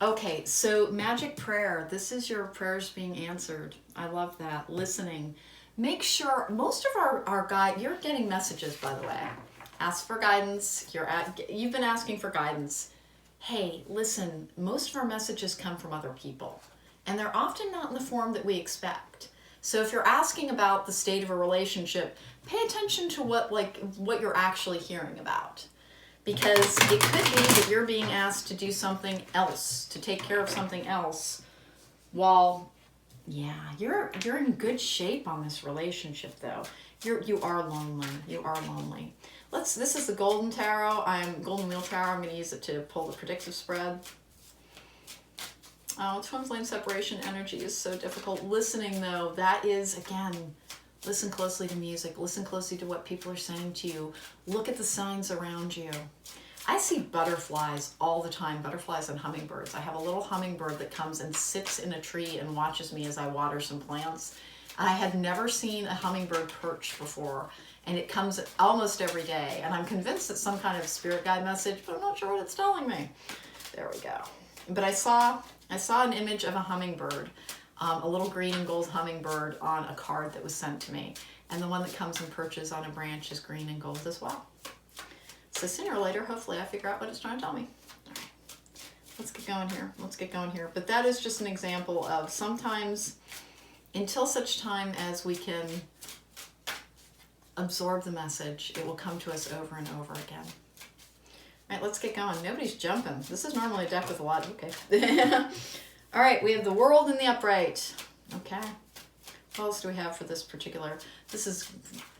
Okay, so magic prayer. This is your prayers being answered. I love that. Listening. Make sure, most of our guide, you're getting messages, by the way. Ask for guidance. You've been asking for guidance. Hey, listen, most of our messages come from other people, and they're often not in the form that we expect. So if you're asking about the state of a relationship, pay attention to what you're actually hearing about. Because it could be that you're being asked to do something else, to take care of something else, while Yeah, you're in good shape on this relationship though. You are lonely. You are lonely. This is the Golden Tarot. Golden Wheel Tarot. I'm going to use it to pull the predictive spread. Oh, twin flame separation energy is so difficult. Listening though, that is, again, listen closely to music. Listen closely to what people are saying to you. Look at the signs around you. I see butterflies all the time, butterflies and hummingbirds. I have a little hummingbird that comes and sits in a tree and watches me as I water some plants. I had never seen a hummingbird perch before, and it comes almost every day. And I'm convinced it's some kind of spirit guide message, but I'm not sure what it's telling me. There we go. But I saw an image of a hummingbird, a little green and gold hummingbird on a card that was sent to me. And the one that comes and perches on a branch is green and gold as well. So sooner or later, hopefully, I figure out what it's trying to tell me. All right, let's get going here. Let's get going here. But that is just an example of sometimes, until such time as we can absorb the message, it will come to us over and over again. All right, let's get going. Nobody's jumping. This is normally a deck with a lot. Okay. All right, we have the World in the upright. Okay. What else do we have for this particular? This is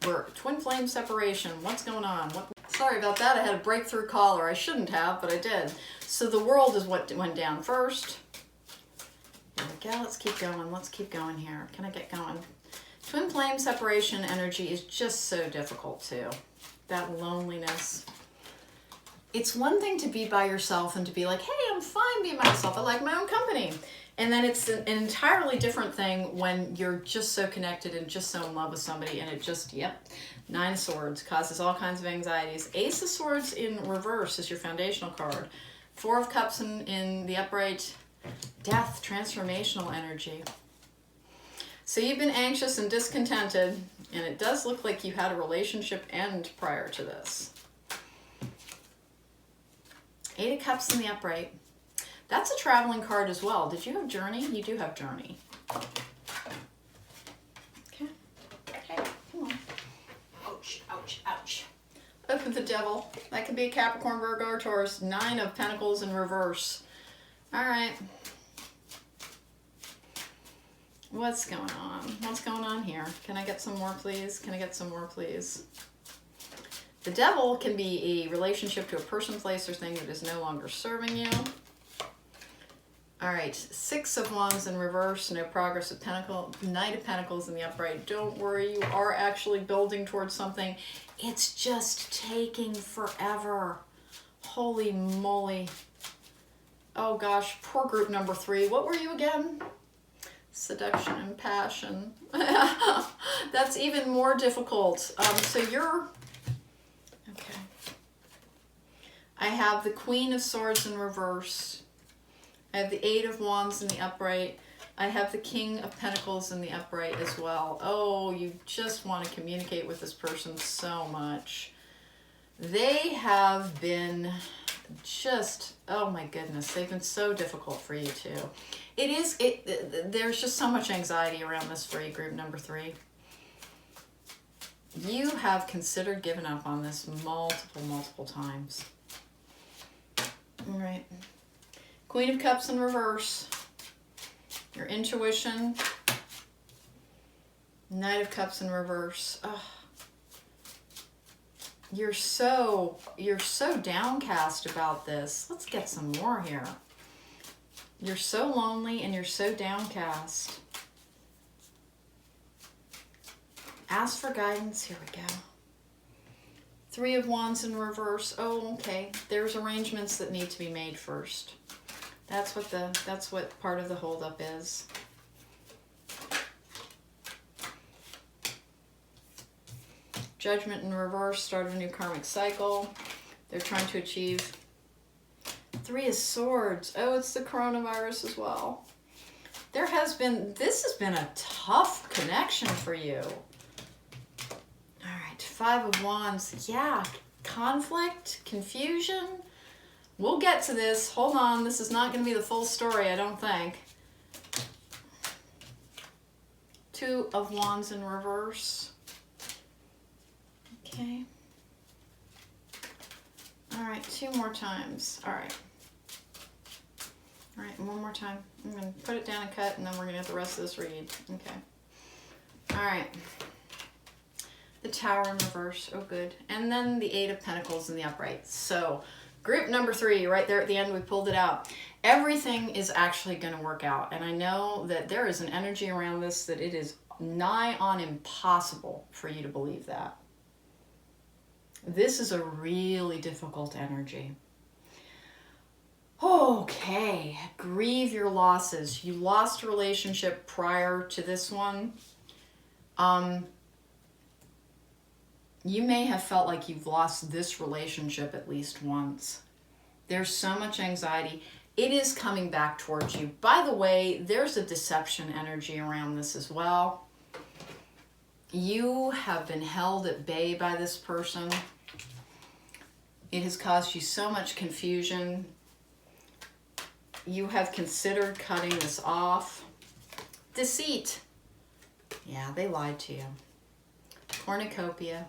where twin flame separation. What's going on? Sorry about that. I had a breakthrough caller. I shouldn't have, but I did. So the World is what went down first. There we go. Let's keep going. Let's keep going here. Can I get going? Twin flame separation energy is just so difficult too. That loneliness. It's one thing to be by yourself and to be like, hey, I'm fine being by myself. I like my own company. And then it's an entirely different thing when you're just so connected and just so in love with somebody, and it just, yep, 9 of Swords causes all kinds of anxieties. Ace of Swords in reverse is your foundational card. 4 of Cups in the upright. Death, transformational energy. So you've been anxious and discontented, and it does look like you had a relationship end prior to this. 8 of Cups in the upright. That's a traveling card as well. Did you have Journey? You do have Journey. Okay. Okay, come on. Ouch, ouch, ouch. Open the Devil. That could be a Capricorn, Virgo, or Taurus. 9 of Pentacles in reverse. All right. What's going on? What's going on here? Can I get some more, please? Can I get some more, please? The Devil can be a relationship to a person, place, or thing that is no longer serving you. All right, 6 of Wands in reverse, no progress with Pentacles. Knight of Pentacles in the upright. Don't worry, you are actually building towards something. It's just taking forever. Holy moly. Oh gosh, poor group number 3. What were you again? Seduction and passion. That's even more difficult. So you're... Okay. I have the Queen of Swords in reverse. I have the 8 of Wands in the upright. I have the King of Pentacles in the upright as well. Oh, you just want to communicate with this person so much. They have been just, oh my goodness, they've been so difficult for you too. There's just so much anxiety around this for you, group number 3. You have considered giving up on this multiple times. All right. Queen of Cups in reverse. Your intuition. Knight of Cups in reverse. Ugh. You're so downcast about this. Let's get some more here. You're so lonely and you're so downcast. Ask for guidance. Here we go. 3 of Wands in reverse. Oh, okay. There's arrangements that need to be made first. That's what part of the holdup is. Judgment in reverse, start of a new karmic cycle. They're trying to achieve. 3 of Swords. Oh, it's the coronavirus as well. This has been a tough connection for you. All right, 5 of Wands. Yeah, conflict, confusion. We'll get to this. Hold on. This is not going to be the full story, I don't think. 2 of Wands in reverse. Okay. All right, 2 more times. All right. All right, one more time. I'm going to put it down and cut, and then we're going to get the rest of this read. Okay. All right. The Tower in reverse. Oh, good. And then the Eight of Pentacles in the upright. So, group number 3, right there at the end, we pulled it out. Everything is actually going to work out. And I know that there is an energy around this that it is nigh on impossible for you to believe that. This is a really difficult energy. Okay, grieve your losses. You lost a relationship prior to this one. You may have felt like you've lost this relationship at least once. There's so much anxiety. It is coming back towards you. By the way, there's a deception energy around this as well. You have been held at bay by this person. It has caused you so much confusion. You have considered cutting this off. Deceit. Yeah, they lied to you. Cornucopia.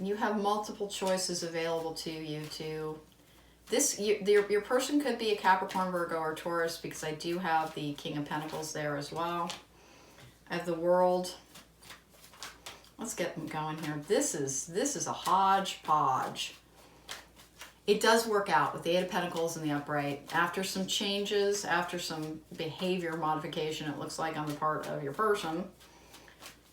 You have multiple choices available to you to... Your person could be a Capricorn, Virgo, or Taurus, because I do have the King of Pentacles there as well. I have the World. Let's get them going here. This is a hodgepodge. It does work out with the Eight of Pentacles in the upright. After some changes, after some behavior modification, it looks like on the part of your person,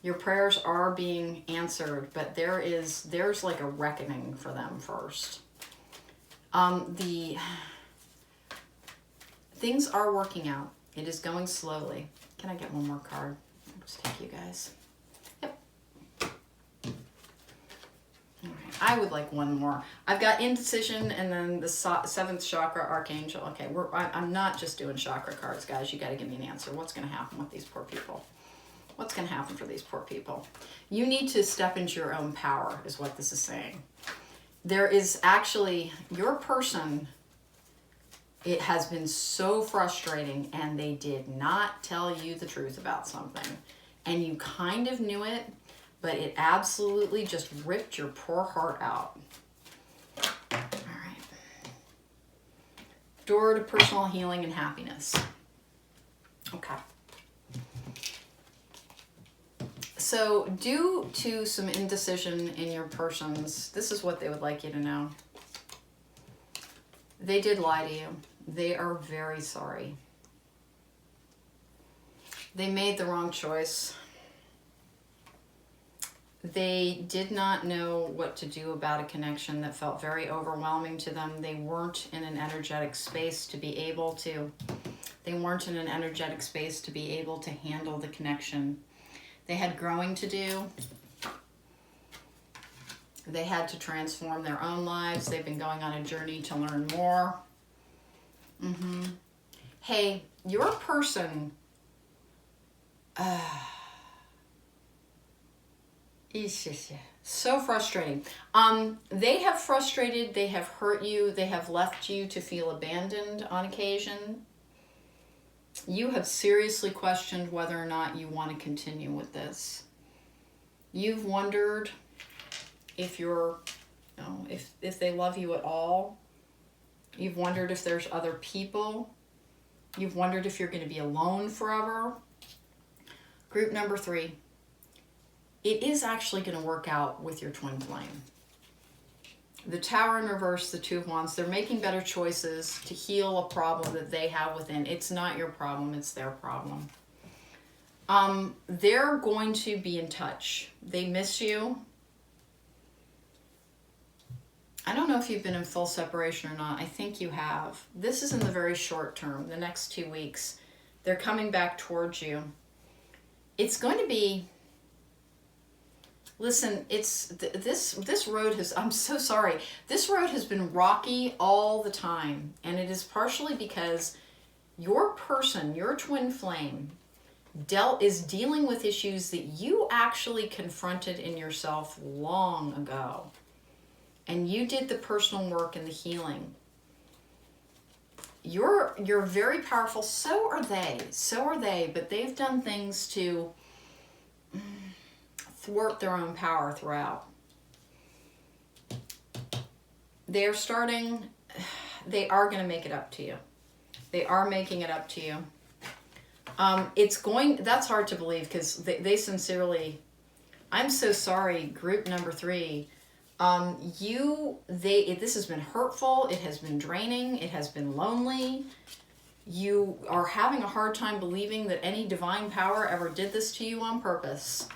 your prayers are being answered, but there's like a reckoning for them first. The things are working out. It is going slowly. Can I get one more card? I'll just take you guys. Yep. All right. I would like one more. I've got indecision and then the 7th chakra archangel. Okay, I'm not just doing chakra cards, guys. You got to give me an answer. What's going to happen with these poor people? What's going to happen for these poor people? You need to step into your own power, is what this is saying. There is actually your person. It has been so frustrating, and they did not tell you the truth about something, and you kind of knew it, but it absolutely just ripped your poor heart out. All right. Door to personal healing and happiness. Okay. So due to some indecision in your persons, this is what they would like you to know. They did lie to you. They are very sorry. They made the wrong choice. They did not know what to do about a connection that felt very overwhelming to them. They weren't in an energetic space to be able to. They weren't in an energetic space to be able to handle the connection. They had growing to do. They had to transform their own lives. They've been going on a journey to learn more. Hey, your person... it's just so frustrating. They have frustrated, they have hurt you, they have left you to feel abandoned on occasion. You have seriously questioned whether or not you want to continue with this. You've wondered if you're, if they love you at all. You've wondered if there's other people. You've wondered if you're going to be alone forever. Group number 3. It is actually going to work out with your twin flame. The Tower in reverse, the 2 of Wands, they're making better choices to heal a problem that they have within. It's not your problem, it's their problem. They're going to be in touch. They miss you. I don't know if you've been in full separation or not. I think you have. This is in the very short term, the next 2 weeks. They're coming back towards you. It's going to be... Listen, it's this road has, I'm so sorry. This road has been rocky all the time. And it is partially because your person, your twin flame, is dealing with issues that you actually confronted in yourself long ago. And you did the personal work and the healing. You're very powerful. So are they. So are they. But they've done things to... thwart their own power throughout. They're starting, they are going to make it up to you. They are making it up to you. That's hard to believe because they sincerely, I'm so sorry, group number 3. This has been hurtful. It has been draining. It has been lonely. You are having a hard time believing that any divine power ever did this to you on purpose.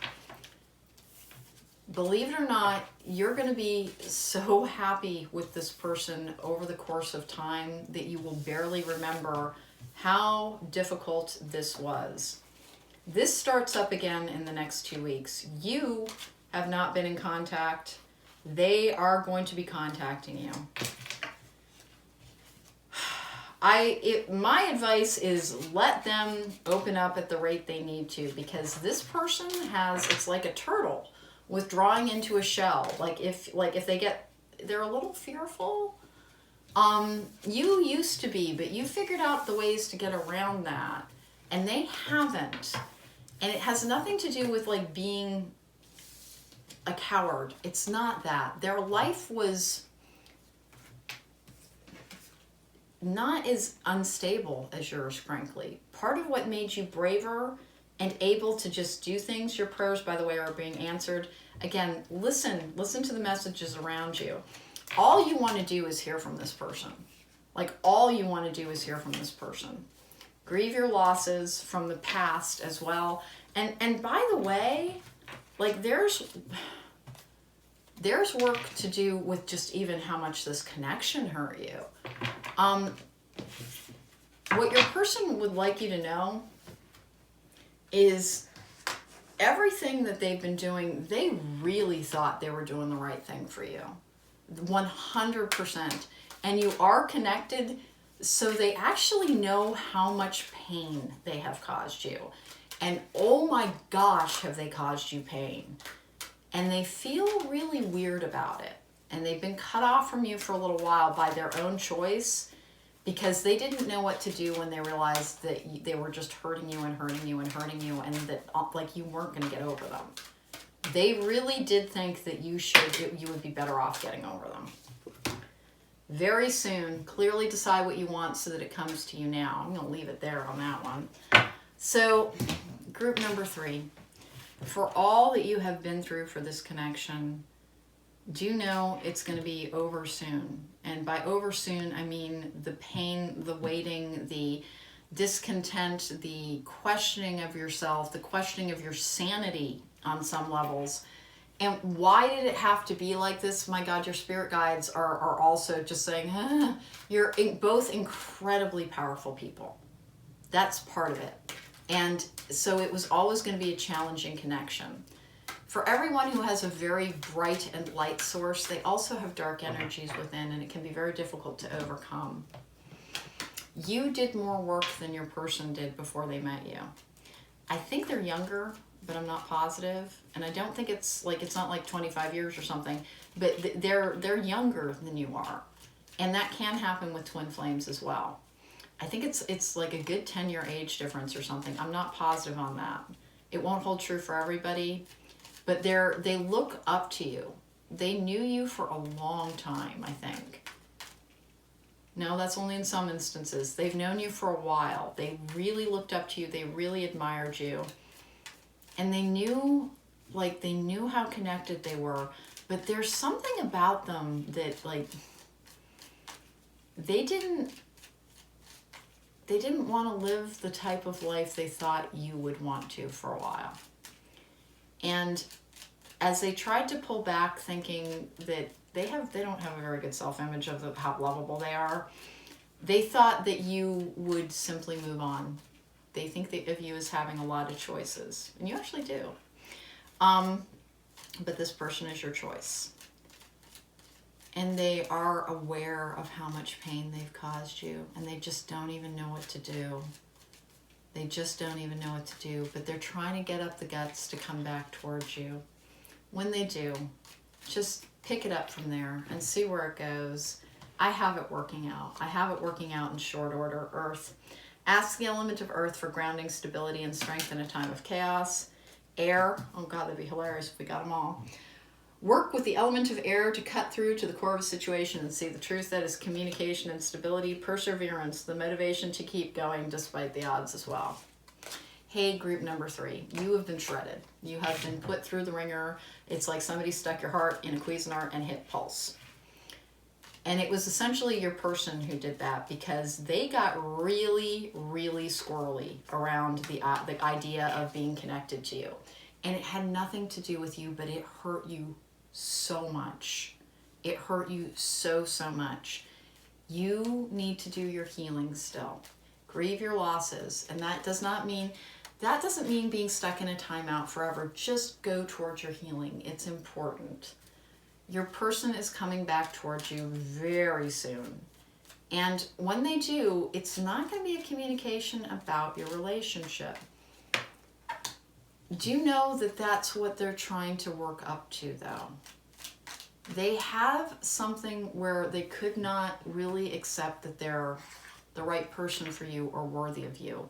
Believe it or not, you're going to be so happy with this person over the course of time that you will barely remember how difficult this was. This starts up again in the next 2 weeks. You have not been in contact. They are going to be contacting you. My advice is let them open up at the rate they need to, because this person it's like a turtle withdrawing into a shell. Like if they're a little fearful. You used to be, but you figured out the ways to get around that, and they haven't. And it has nothing to do with like being a coward. It's not that. Their life was not as unstable as yours, frankly. Part of what made you braver and able to just do things, your prayers, by the way, are being answered. Again, listen to the messages around you. All you want to do is hear from this person. Like, all you want to do is hear from this person. Grieve your losses from the past as well. And by the way, like there's work to do with just even how much this connection hurt you. What your person would like you to know is everything that they've been doing, they really thought they were doing the right thing for you. 100%. And you are connected, so they actually know how much pain they have caused you. And oh my gosh, have they caused you pain. And they feel really weird about it. And they've been cut off from you for a little while by their own choice, because they didn't know what to do when they realized that they were just hurting you and hurting you and hurting you, and that like you weren't going to get over them. They really did think that you would be better off getting over them. Very soon, clearly decide what you want so that it comes to you now. I'm going to leave it there on that one. So, group number 3. For all that you have been through for this connection, do know it's going to be over soon. And by over soon, I mean the pain, the waiting, the discontent, the questioning of yourself, the questioning of your sanity on some levels. And why did it have to be like this? My God, your spirit guides are also just saying, you're both incredibly powerful people. That's part of it. And so it was always going to be a challenging connection. For everyone who has a very bright and light source, they also have dark energies within, and it can be very difficult to overcome. You did more work than your person did before they met you. I think they're younger, but I'm not positive. And I don't think it's not like 25 years or something, but they're younger than you are. And that can happen with twin flames as well. I think it's like a good 10-year age difference or something. I'm not positive on that. It won't hold true for everybody, but they look up to you. They knew you for a long time, I think. No, that's only in some instances. They've known you for a while. They really looked up to you. They really admired you. And they knew how connected they were. But there's something about them that, like, they didn't want to live the type of life they thought you would want to for a while. And as they tried to pull back, thinking that they don't have a very good self-image of how lovable they are, they thought that you would simply move on. They think of you as having a lot of choices, and you actually do. But this person is your choice. And they are aware of how much pain they've caused you, and they just don't even know what to do. They just don't even know what to do, but they're trying to get up the guts to come back towards you. When they do, just pick it up from there and see where it goes. I have it working out. I have it working out in short order. Earth. Ask the element of earth for grounding, stability, and strength in a time of chaos. Air. Oh God, that'd be hilarious if we got them all. Work with the element of air to cut through to the core of a situation and see the truth that is communication and stability, perseverance, the motivation to keep going despite the odds as well. Hey, group number 3, you have been shredded. You have been put through the ringer. It's like somebody stuck your heart in a Cuisinart and hit pulse. And it was essentially your person who did that because they got really, really squirrely around the idea of being connected to you. And it had nothing to do with you, but it hurt you so much. It hurt you so, so much. You need to do your healing still. Grieve your losses. And that doesn't mean being stuck in a timeout forever. Just go towards your healing. It's important. Your person is coming back towards you very soon. And when they do, it's not going to be a communication about your relationship. Do you know that that's what they're trying to work up to, though? They have something where they could not really accept that they're the right person for you or worthy of you.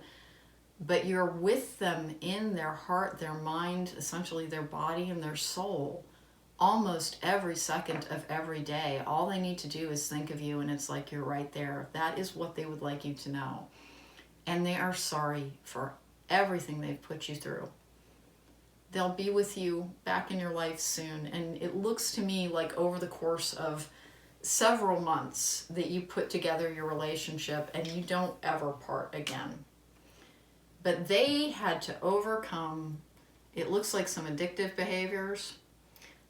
But you're with them in their heart, their mind, essentially their body and their soul, almost every second of every day. All they need to do is think of you, and it's like you're right there. That is what they would like you to know. And they are sorry for everything they've put you through. They'll be with you back in your life soon. And it looks to me like over the course of several months that you put together your relationship and you don't ever part again. But they had to overcome, it looks like, some addictive behaviors.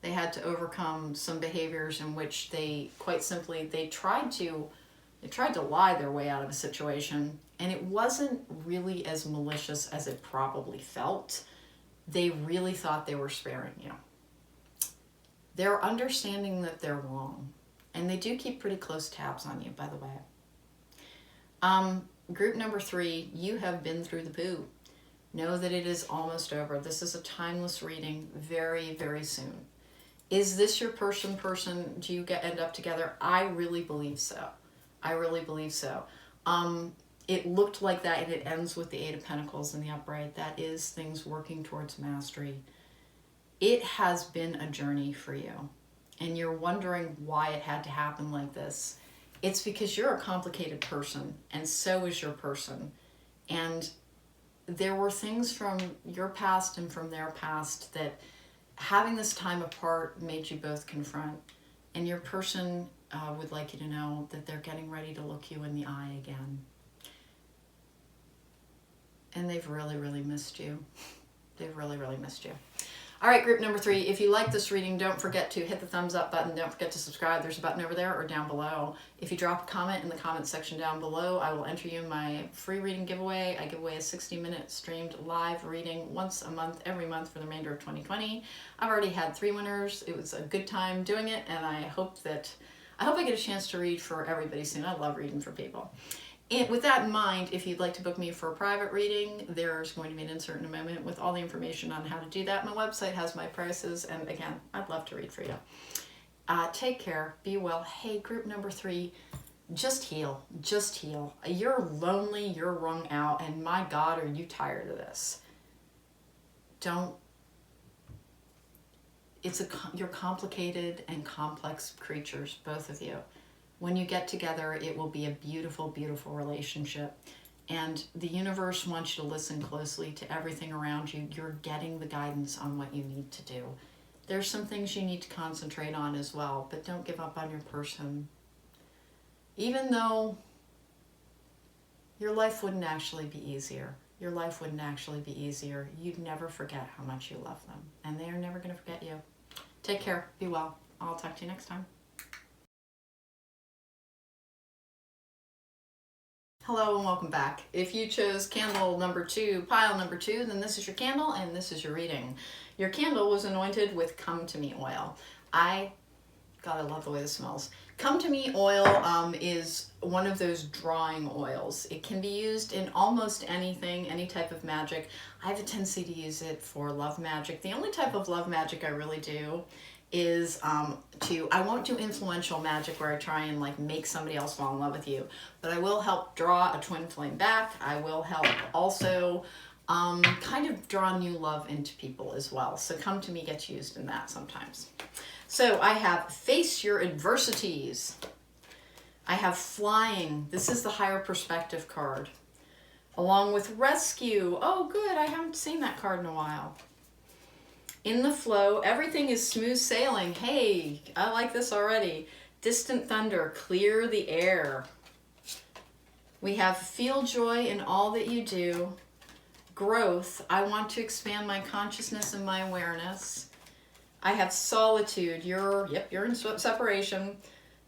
They had to overcome some behaviors in which they, quite simply, they tried to lie their way out of a situation. And it wasn't really as malicious as it probably felt. They really thought they were sparing you. They're understanding that they're wrong. And they do keep pretty close tabs on you, by the way. Group number 3, you have been through the poo. Know that it is almost over. This is a timeless reading very, very soon. Is this your person? Do you end up together? I really believe so. I really believe so. It looked like that, and it ends with the 8 of Pentacles in the upright. That is things working towards mastery. It has been a journey for you, and you're wondering why it had to happen like this. It's because you're a complicated person, and so is your person. And there were things from your past and from their past that having this time apart made you both confront. And your person would like you to know that they're getting ready to look you in the eye again. And they've really, really missed you. They've really, really missed you. All right, group number 3, if you like this reading, don't forget to hit the thumbs up button. Don't forget to subscribe. There's a button over there or down below. If you drop a comment in the comment section down below, I will enter you in my free reading giveaway. I give away a 60-minute streamed live reading once a month, every month for the remainder of 2020. I've already had 3 winners. It was a good time doing it, and I hope I get a chance to read for everybody soon. I love reading for people. And with that in mind, if you'd like to book me for a private reading, there's going to be an insert in a moment with all the information on how to do that. My website has my prices, and again, I'd love to read for you. Take care. Be well. Hey, group number 3, just heal. Just heal. You're lonely. You're wrung out, and my God, are you tired of this? You're complicated and complex creatures, both of you. When you get together, it will be a beautiful, beautiful relationship. And the universe wants you to listen closely to everything around you. You're getting the guidance on what you need to do. There's some things you need to concentrate on as well, but don't give up on your person. Even though your life wouldn't actually be easier. Your life wouldn't actually be easier. You'd never forget how much you love them. And they are never going to forget you. Take care. Be well. I'll talk to you next time. Hello and welcome back. If you chose candle number 2, pile number 2, then this is your candle and this is your reading. Your candle was anointed with Come To Me oil. God, I love the way this smells. Come To Me oil is one of those drawing oils. It can be used in almost anything, any type of magic. I have a tendency to use it for love magic. The only type of love magic I really do is I won't do influential magic where I try and like make somebody else fall in love with you, but I will help draw a twin flame back. I will help also kind of draw new love into people as well. So Come To Me gets used in that sometimes. So I have face your adversities. I have flying. This is the higher perspective card. Along with rescue. Oh, good. I haven't seen that card in a while. In the flow, everything is smooth sailing. Hey, I like this already. Distant thunder, clear the air. We have feel joy in all that you do. Growth, I want to expand my consciousness and my awareness. I have solitude, you're in separation.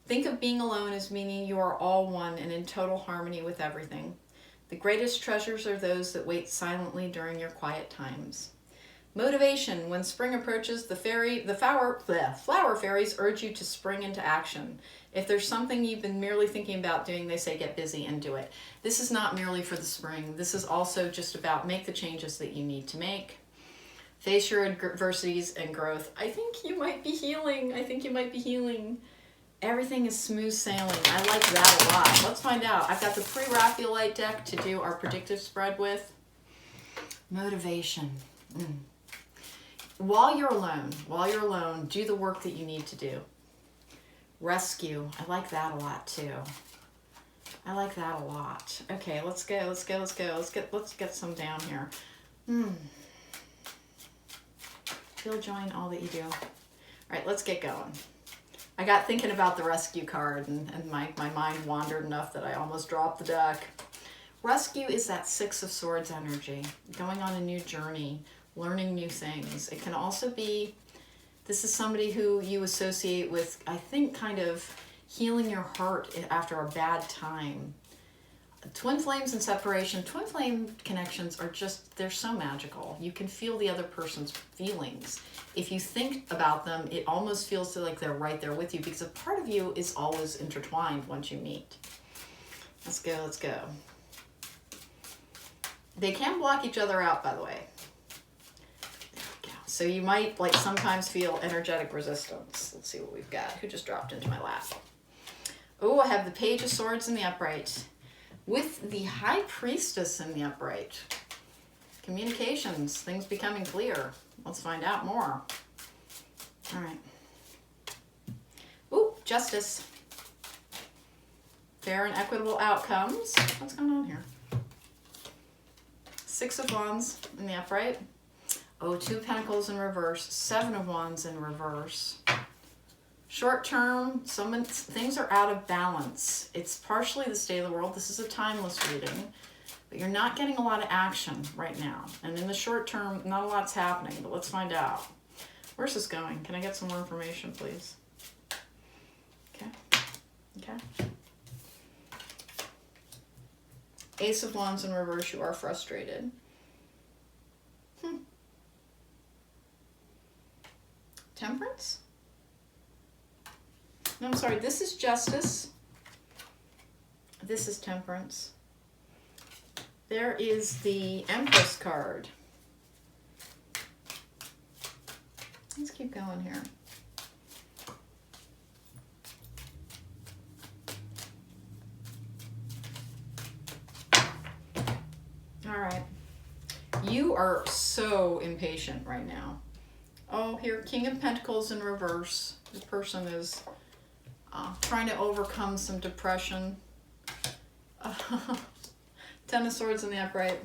Think of being alone as meaning you are all one and in total harmony with everything. The greatest treasures are those that wait silently during your quiet times. Motivation, when spring approaches, the flower fairies urge you to spring into action. If there's something you've been merely thinking about doing, they say get busy and do it. This is not merely for the spring. This is also just about make the changes that you need to make. Face your adversities and growth. I think you might be healing. Everything is smooth sailing. I like that a lot. Let's find out. I've got the pre-Raphaelite deck to do our predictive spread with. Motivation. While you're alone, do the work that you need to do. Rescue. I like that a lot too. Okay, let's go. Let's get some down here. Feel joy in all that you do. All right, let's get going. I got thinking about the rescue card and my mind wandered enough that I almost dropped the deck. Rescue is that Six of Swords energy, going on a new journey, learning new things. It can also be, this is somebody who you associate with, I think, kind of healing your heart after a bad time. Twin flames and separation, twin flame connections are just, they're so magical. You can feel the other person's feelings. If you think about them, it almost feels like they're right there with you because a part of you is always intertwined once you meet. Let's go. They can block each other out, by the way. There we go. So you might sometimes feel energetic resistance. Let's see what we've got. Who just dropped into my lap? Oh, I have the Page of Swords in the upright with the High Priestess in the upright. Communications, things becoming clear. Let's find out more. All right. Ooh, Justice. Fair and equitable outcomes. What's going on here? Six of Wands in the upright. Oh, Two of Pentacles in reverse. Seven of Wands in reverse. Short term, things are out of balance. It's partially the state of the world. This is a timeless reading, but you're not getting a lot of action right now. And in the short term, not a lot's happening, but let's find out. Where's this going? Can I get some more information, please? Okay. Ace of Wands in reverse, you are frustrated. Temperance? No, I'm sorry, this is Justice. This is Temperance. There is the Empress card. Let's keep going here. All right. You are so impatient right now. Oh, here, King of Pentacles in reverse. The person is trying to overcome some depression. Ten of Swords in the upright.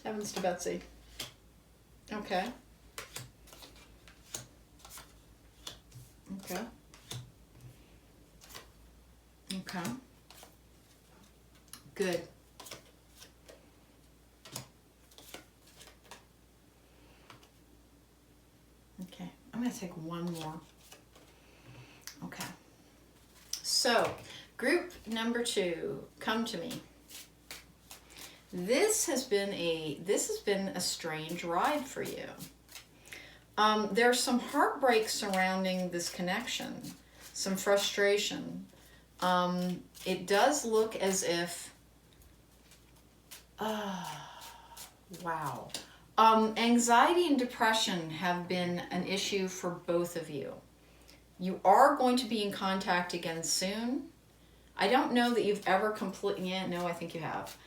Heavens to Betsy. Okay. Good. Okay, I'm going to take one more. Okay. So, group number 2, come to me. This has been a strange ride for you. There's some heartbreak surrounding this connection, some frustration. It does look as if, wow. Anxiety and depression have been an issue for both of you. You are going to be in contact again soon. I don't know that you've ever no, I think you have.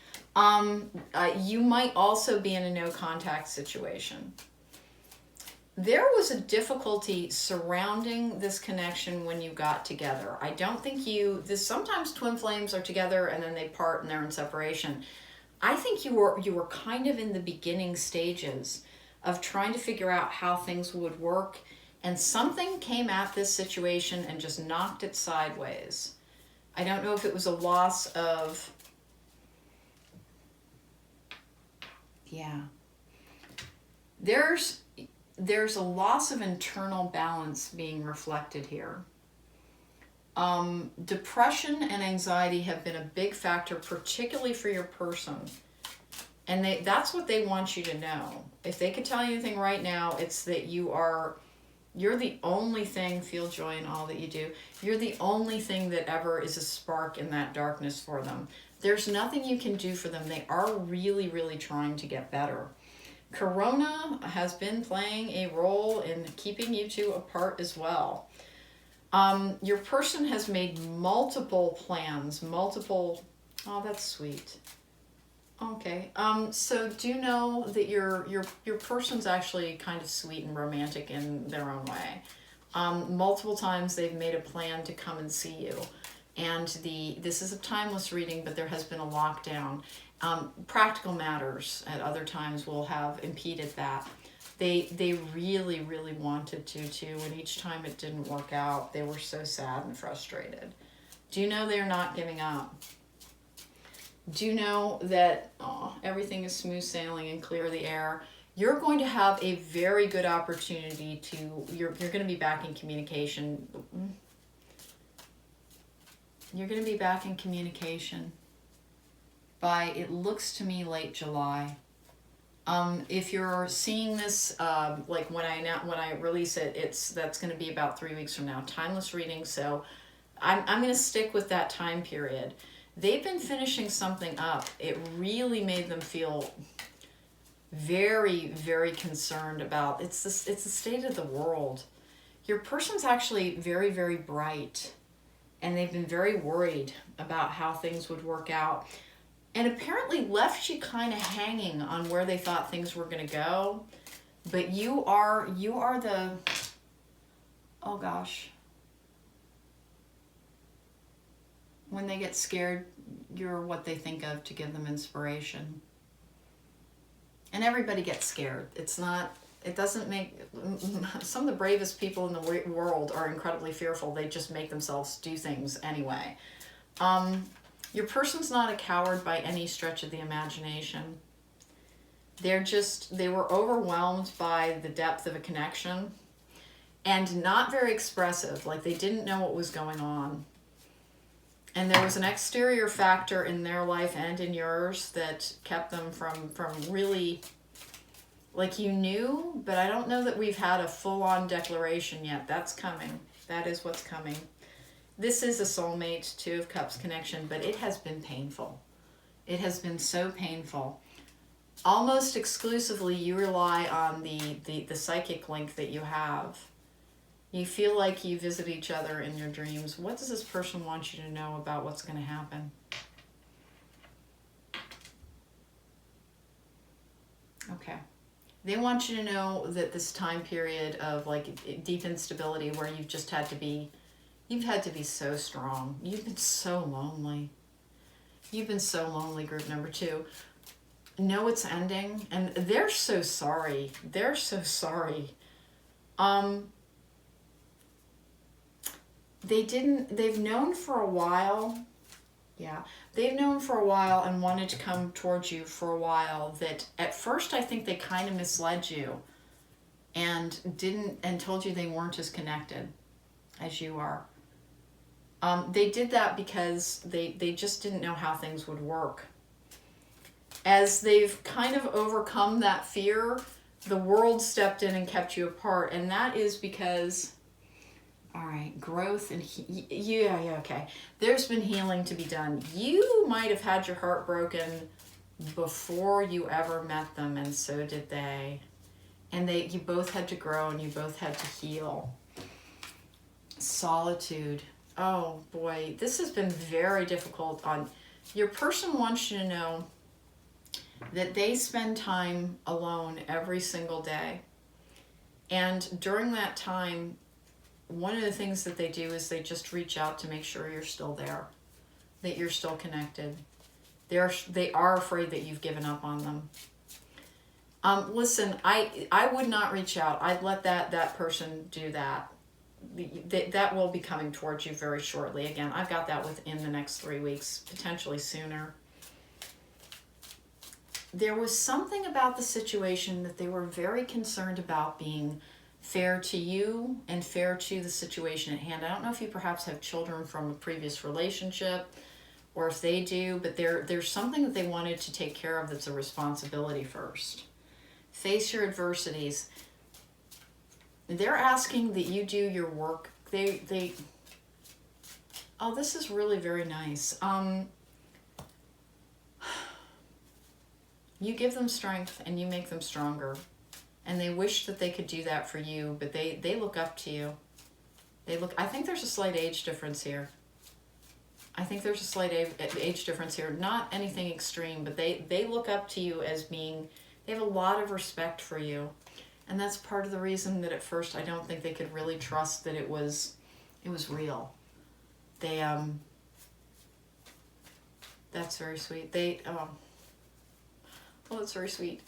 You might also be in a no contact situation. there was a difficulty surrounding this connection when you got together. I don't think sometimes twin flames are together and then they part and they're in separation. I think you were kind of in the beginning stages of trying to figure out how things would work, and something came at this situation and just knocked it sideways. I don't know if it was a loss of, yeah. There's a loss of internal balance being reflected here. Depression and anxiety have been a big factor, particularly for your person. And that's what they want you to know. If they could tell you anything right now, it's that you're the only thing, feel joy in all that you do. You're the only thing that ever is a spark in that darkness for them. There's nothing you can do for them. They are really, really trying to get better. Corona has been playing a role in keeping you two apart as well. Your person has made multiple plans, oh, that's sweet. Okay. So do know that your person's actually kind of sweet and romantic in their own way. Multiple times they've made a plan to come and see you. And this is a timeless reading, but there has been a lockdown. Practical matters at other times will have impeded that. They really, really wanted to too, and each time it didn't work out, they were so sad and frustrated. Do you know they're not giving up? Do you know that everything is smooth sailing and clear the air? You're going to have a very good opportunity you're going to be back in communication. You're going to be back in communication by, it looks to me, late July. If you're seeing this, like when I release it, that's going to be about 3 weeks from now. Timeless reading, so I'm going to stick with that time period. They've been finishing something up. It really made them feel very, very concerned about, it's the state of the world. Your person's actually very, very bright, and they've been very worried about how things would work out, and apparently left you kind of hanging on where they thought things were going to go. But you are the, oh gosh, when they get scared, you're what they think of to give them inspiration. And everybody gets scared. It doesn't make, some of the bravest people in the world are incredibly fearful. They just make themselves do things anyway. Your person's not a coward by any stretch of the imagination. They were overwhelmed by the depth of a connection and not very expressive, like they didn't know what was going on. And there was an exterior factor in their life and in yours that kept them from really, like you knew, but I don't know that we've had a full-on declaration yet. That's coming. That is what's coming. This is a soulmate, Two of Cups connection, but it has been painful. It has been so painful. Almost exclusively, you rely on the psychic link that you have. You feel like you visit each other in your dreams. What does this person want you to know about what's going to happen? Okay. They want you to know that this time period of like deep instability where you've had to be so strong. You've been so lonely. You've been so lonely, group number 2. Know it's ending, and they're so sorry. They're so sorry. They've known for a while. Yeah. They've known for a while and wanted to come towards you for a while, that at first I think they kind of misled you and told you they weren't as connected as you are. They did that because they just didn't know how things would work. As they've kind of overcome that fear, the world stepped in and kept you apart. And that is because, all right, growth and okay. There's been healing to be done. You might have had your heart broken before you ever met them, and so did they. And you both had to grow and you both had to heal. Solitude. Oh boy, this has been very difficult. Your person wants you to know that they spend time alone every single day. And during that time, one of the things that they do is they just reach out to make sure you're still there, that you're still connected. They are afraid that you've given up on them. Listen, I would not reach out. I'd let that person do that. That will be coming towards you very shortly. Again, I've got that within the next 3 weeks, potentially sooner. There was something about the situation that they were very concerned about being fair to you and fair to the situation at hand. I don't know if you perhaps have children from a previous relationship or if they do, but there's something that they wanted to take care of that's a responsibility first. Face your adversities. They're asking that you do your work. Oh, this is really very nice. You give them strength and you make them stronger. And they wish that they could do that for you, but they look up to you. I think there's a slight age difference here. Not anything extreme, but they look up to you as being, they have a lot of respect for you. And that's part of the reason that at first I don't think they could really trust that it was real. That's very sweet. That's very sweet.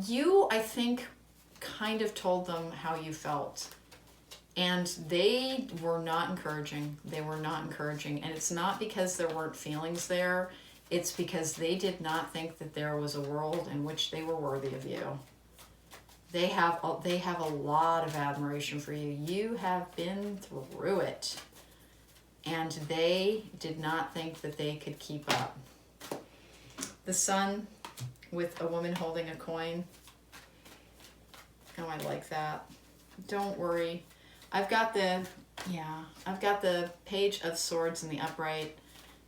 You, I think, kind of told them how you felt. And they were not encouraging. And it's not because there weren't feelings there. It's because they did not think that there was a world in which they were worthy of you. They have a lot of admiration for you. You have been through it. And they did not think that they could keep up. The Sun with a woman holding a coin. Oh, I like that. Don't worry. I've got the Page of Swords in the upright.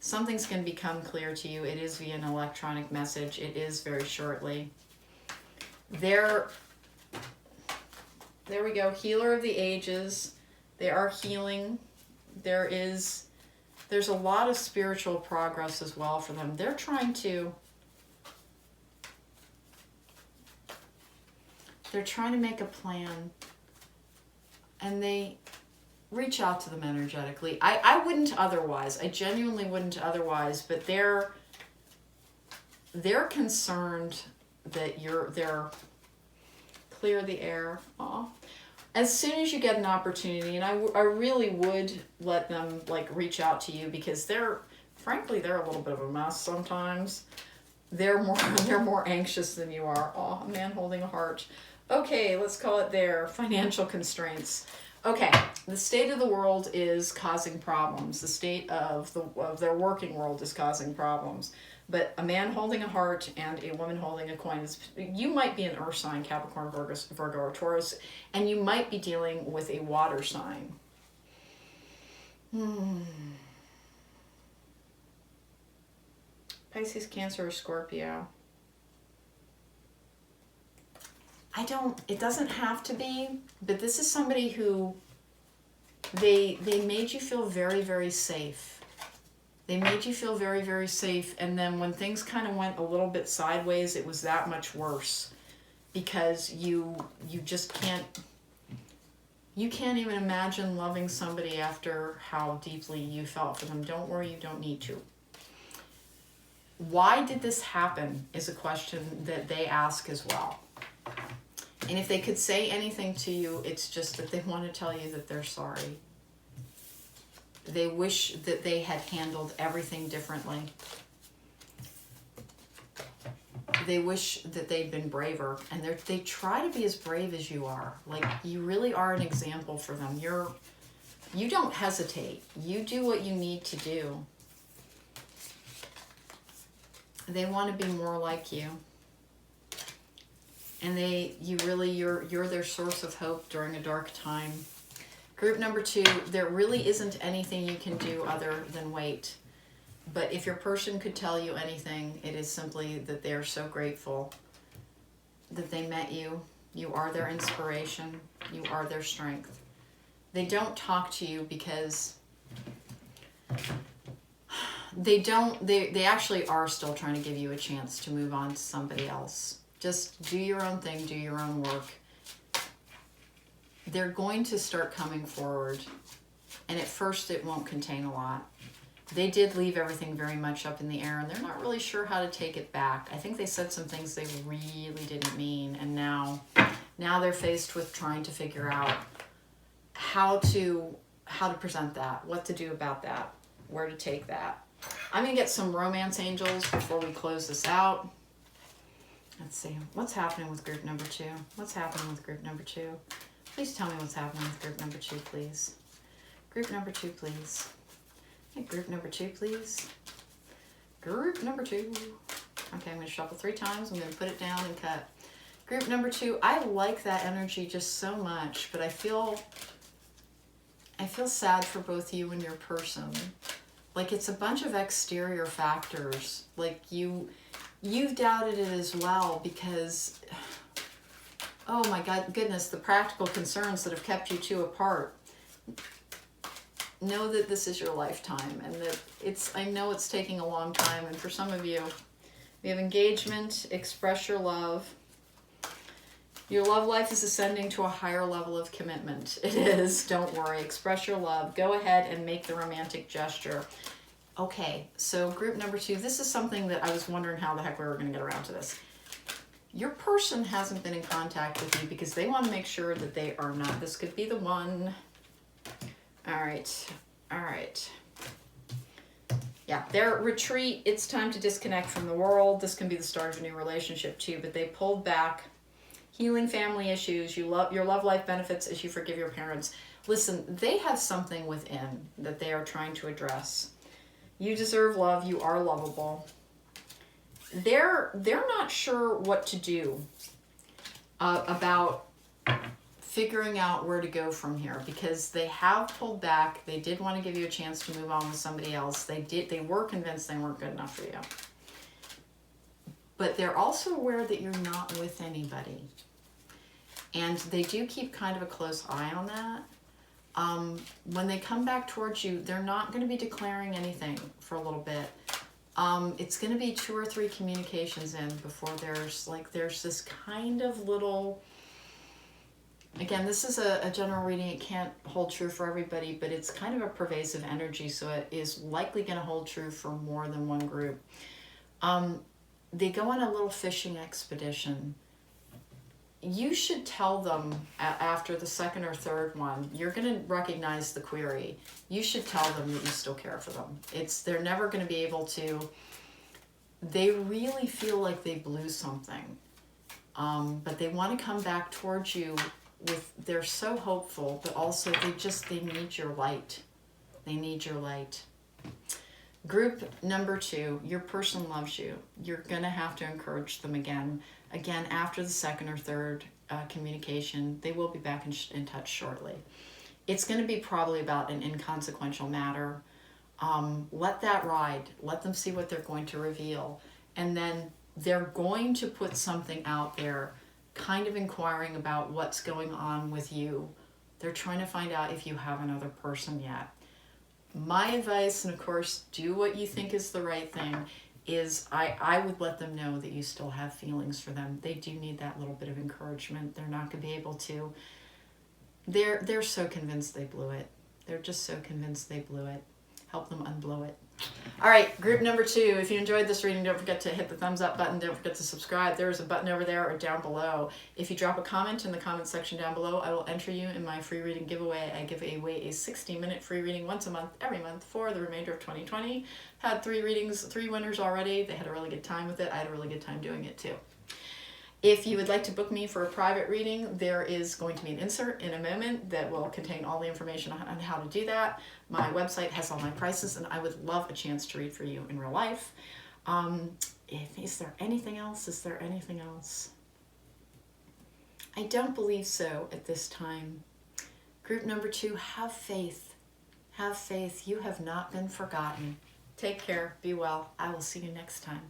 Something's going to become clear to you. It is via an electronic message. It is very shortly. There we go. Healer of the ages. They are healing. There's a lot of spiritual progress as well for them. They're trying to make a plan, and they reach out to them energetically. I wouldn't otherwise. I genuinely wouldn't otherwise, but they're concerned that they're clear the air. Aw. As soon as you get an opportunity, and I really would let them reach out to you, because they're a little bit of a mess sometimes. They're more anxious than you are. Oh, a man holding a heart. Okay, let's call it their financial constraints. Okay, the state of the world is causing problems. The state of their working world is causing problems. But a man holding a heart and a woman holding a coin is, you might be an earth sign, Capricorn, Virgo, or Taurus, and you might be dealing with a water sign. Pisces, Cancer, or Scorpio. It doesn't have to be, but this is somebody who, they made you feel very, very safe. They made you feel very, very safe, and then when things kind of went a little bit sideways, it was that much worse, because you just can't even imagine loving somebody after how deeply you felt for them. Don't worry, you don't need to. Why did this happen is a question that they ask as well. And if they could say anything to you, it's just that they want to tell you that they're sorry. They wish that they had handled everything differently. They wish that they'd been braver, and they try to be as brave as you are. You really are an example for them. You don't hesitate. You do what you need to do. They want to be more like you. And you're their source of hope during a dark time. Group number 2, there really isn't anything you can do other than wait. But if your person could tell you anything, it is simply that they are so grateful that they met you. You are their inspiration. You are their strength. They don't talk to you because they actually are still trying to give you a chance to move on to somebody else. Just do your own thing, do your own work. they're going to start coming forward. And at first it won't contain a lot. They did leave everything very much up in the air, and they're not really sure how to take it back. I think they said some things they really didn't mean, and now they're faced with trying to figure out how to present that, what to do about that, where to take that. I'm going to get some romance angels before we close this out. Let's see. What's happening with group number 2? What's happening with group number 2? Please tell me what's happening with group number 2, please. Group number 2, please. Hey, group number 2, please. Group number 2. Okay, I'm going to shuffle 3 times. I'm going to put it down and cut. Group number 2, I like that energy just so much, but I feel sad for both you and your person. Like, it's a bunch of exterior factors. Like, you've doubted it as well because, oh my goodness, the practical concerns that have kept you two apart. Know that this is your lifetime, and that I know it's taking a long time, and for some of you, we have engagement, express your love. Your love life is ascending to a higher level of commitment. It is, don't worry, express your love. Go ahead and make the romantic gesture. Okay, so group number 2, this is something that I was wondering how the heck we were going to get around to this. Your person hasn't been in contact with you because they want to make sure that they are not. This could be the one. All right. Yeah, their retreat, it's time to disconnect from the world. This can be the start of a new relationship too, but they pulled back. Healing family issues, your love life benefits as you forgive your parents. Listen, they have something within that they are trying to address. You deserve love, you are lovable. They're not sure what to do about figuring out where to go from here, because they have pulled back. They did want to give you a chance to move on with somebody else. They were convinced they weren't good enough for you. But they're also aware that you're not with anybody. And they do keep kind of a close eye on that. When they come back towards you, they're not going to be declaring anything for a little bit. It's going to be 2 or 3 communications in before there's this kind of little... Again, this is a general reading. It can't hold true for everybody, but it's kind of a pervasive energy, so it is likely going to hold true for more than one group. They go on a little fishing expedition. You should tell them after the 2nd or 3rd one, you're going to recognize the query. You should tell them that you still care for them. They're never going to be able to... They really feel like they blew something. But they want to come back towards you they're so hopeful, but also they need your light. They need your light. Group number 2, your person loves you. You're going to have to encourage them again. Again, after the 2nd or 3rd communication, they will be back in touch shortly. It's going to be probably about an inconsequential matter. Let that ride. Let them see what they're going to reveal. And then they're going to put something out there kind of inquiring about what's going on with you. They're trying to find out if you have another person yet. My advice, and of course, do what you think is the right thing, is I would let them know that you still have feelings for them. They do need that little bit of encouragement. They're not going to be able to. They're so convinced they blew it. They're just so convinced they blew it. Help them unblow it. All right, group number 2. If you enjoyed this reading, don't forget to hit the thumbs up button. Don't forget to subscribe. There's a button over there or down below. If you drop a comment in the comment section down below, I will enter you in my free reading giveaway. I give away a 60-minute free reading once a month, every month, for the remainder of 2020. Had 3 readings, 3 winners already. They had a really good time with it. I had a really good time doing it too. If you would like to book me for a private reading, there is going to be an insert in a moment that will contain all the information on how to do that. My website has all my prices, and I would love a chance to read for you in real life. Is there anything else? Is there anything else? I don't believe so at this time. Group number 2, have faith. Have faith. You have not been forgotten. Take care. Be well. I will see you next time.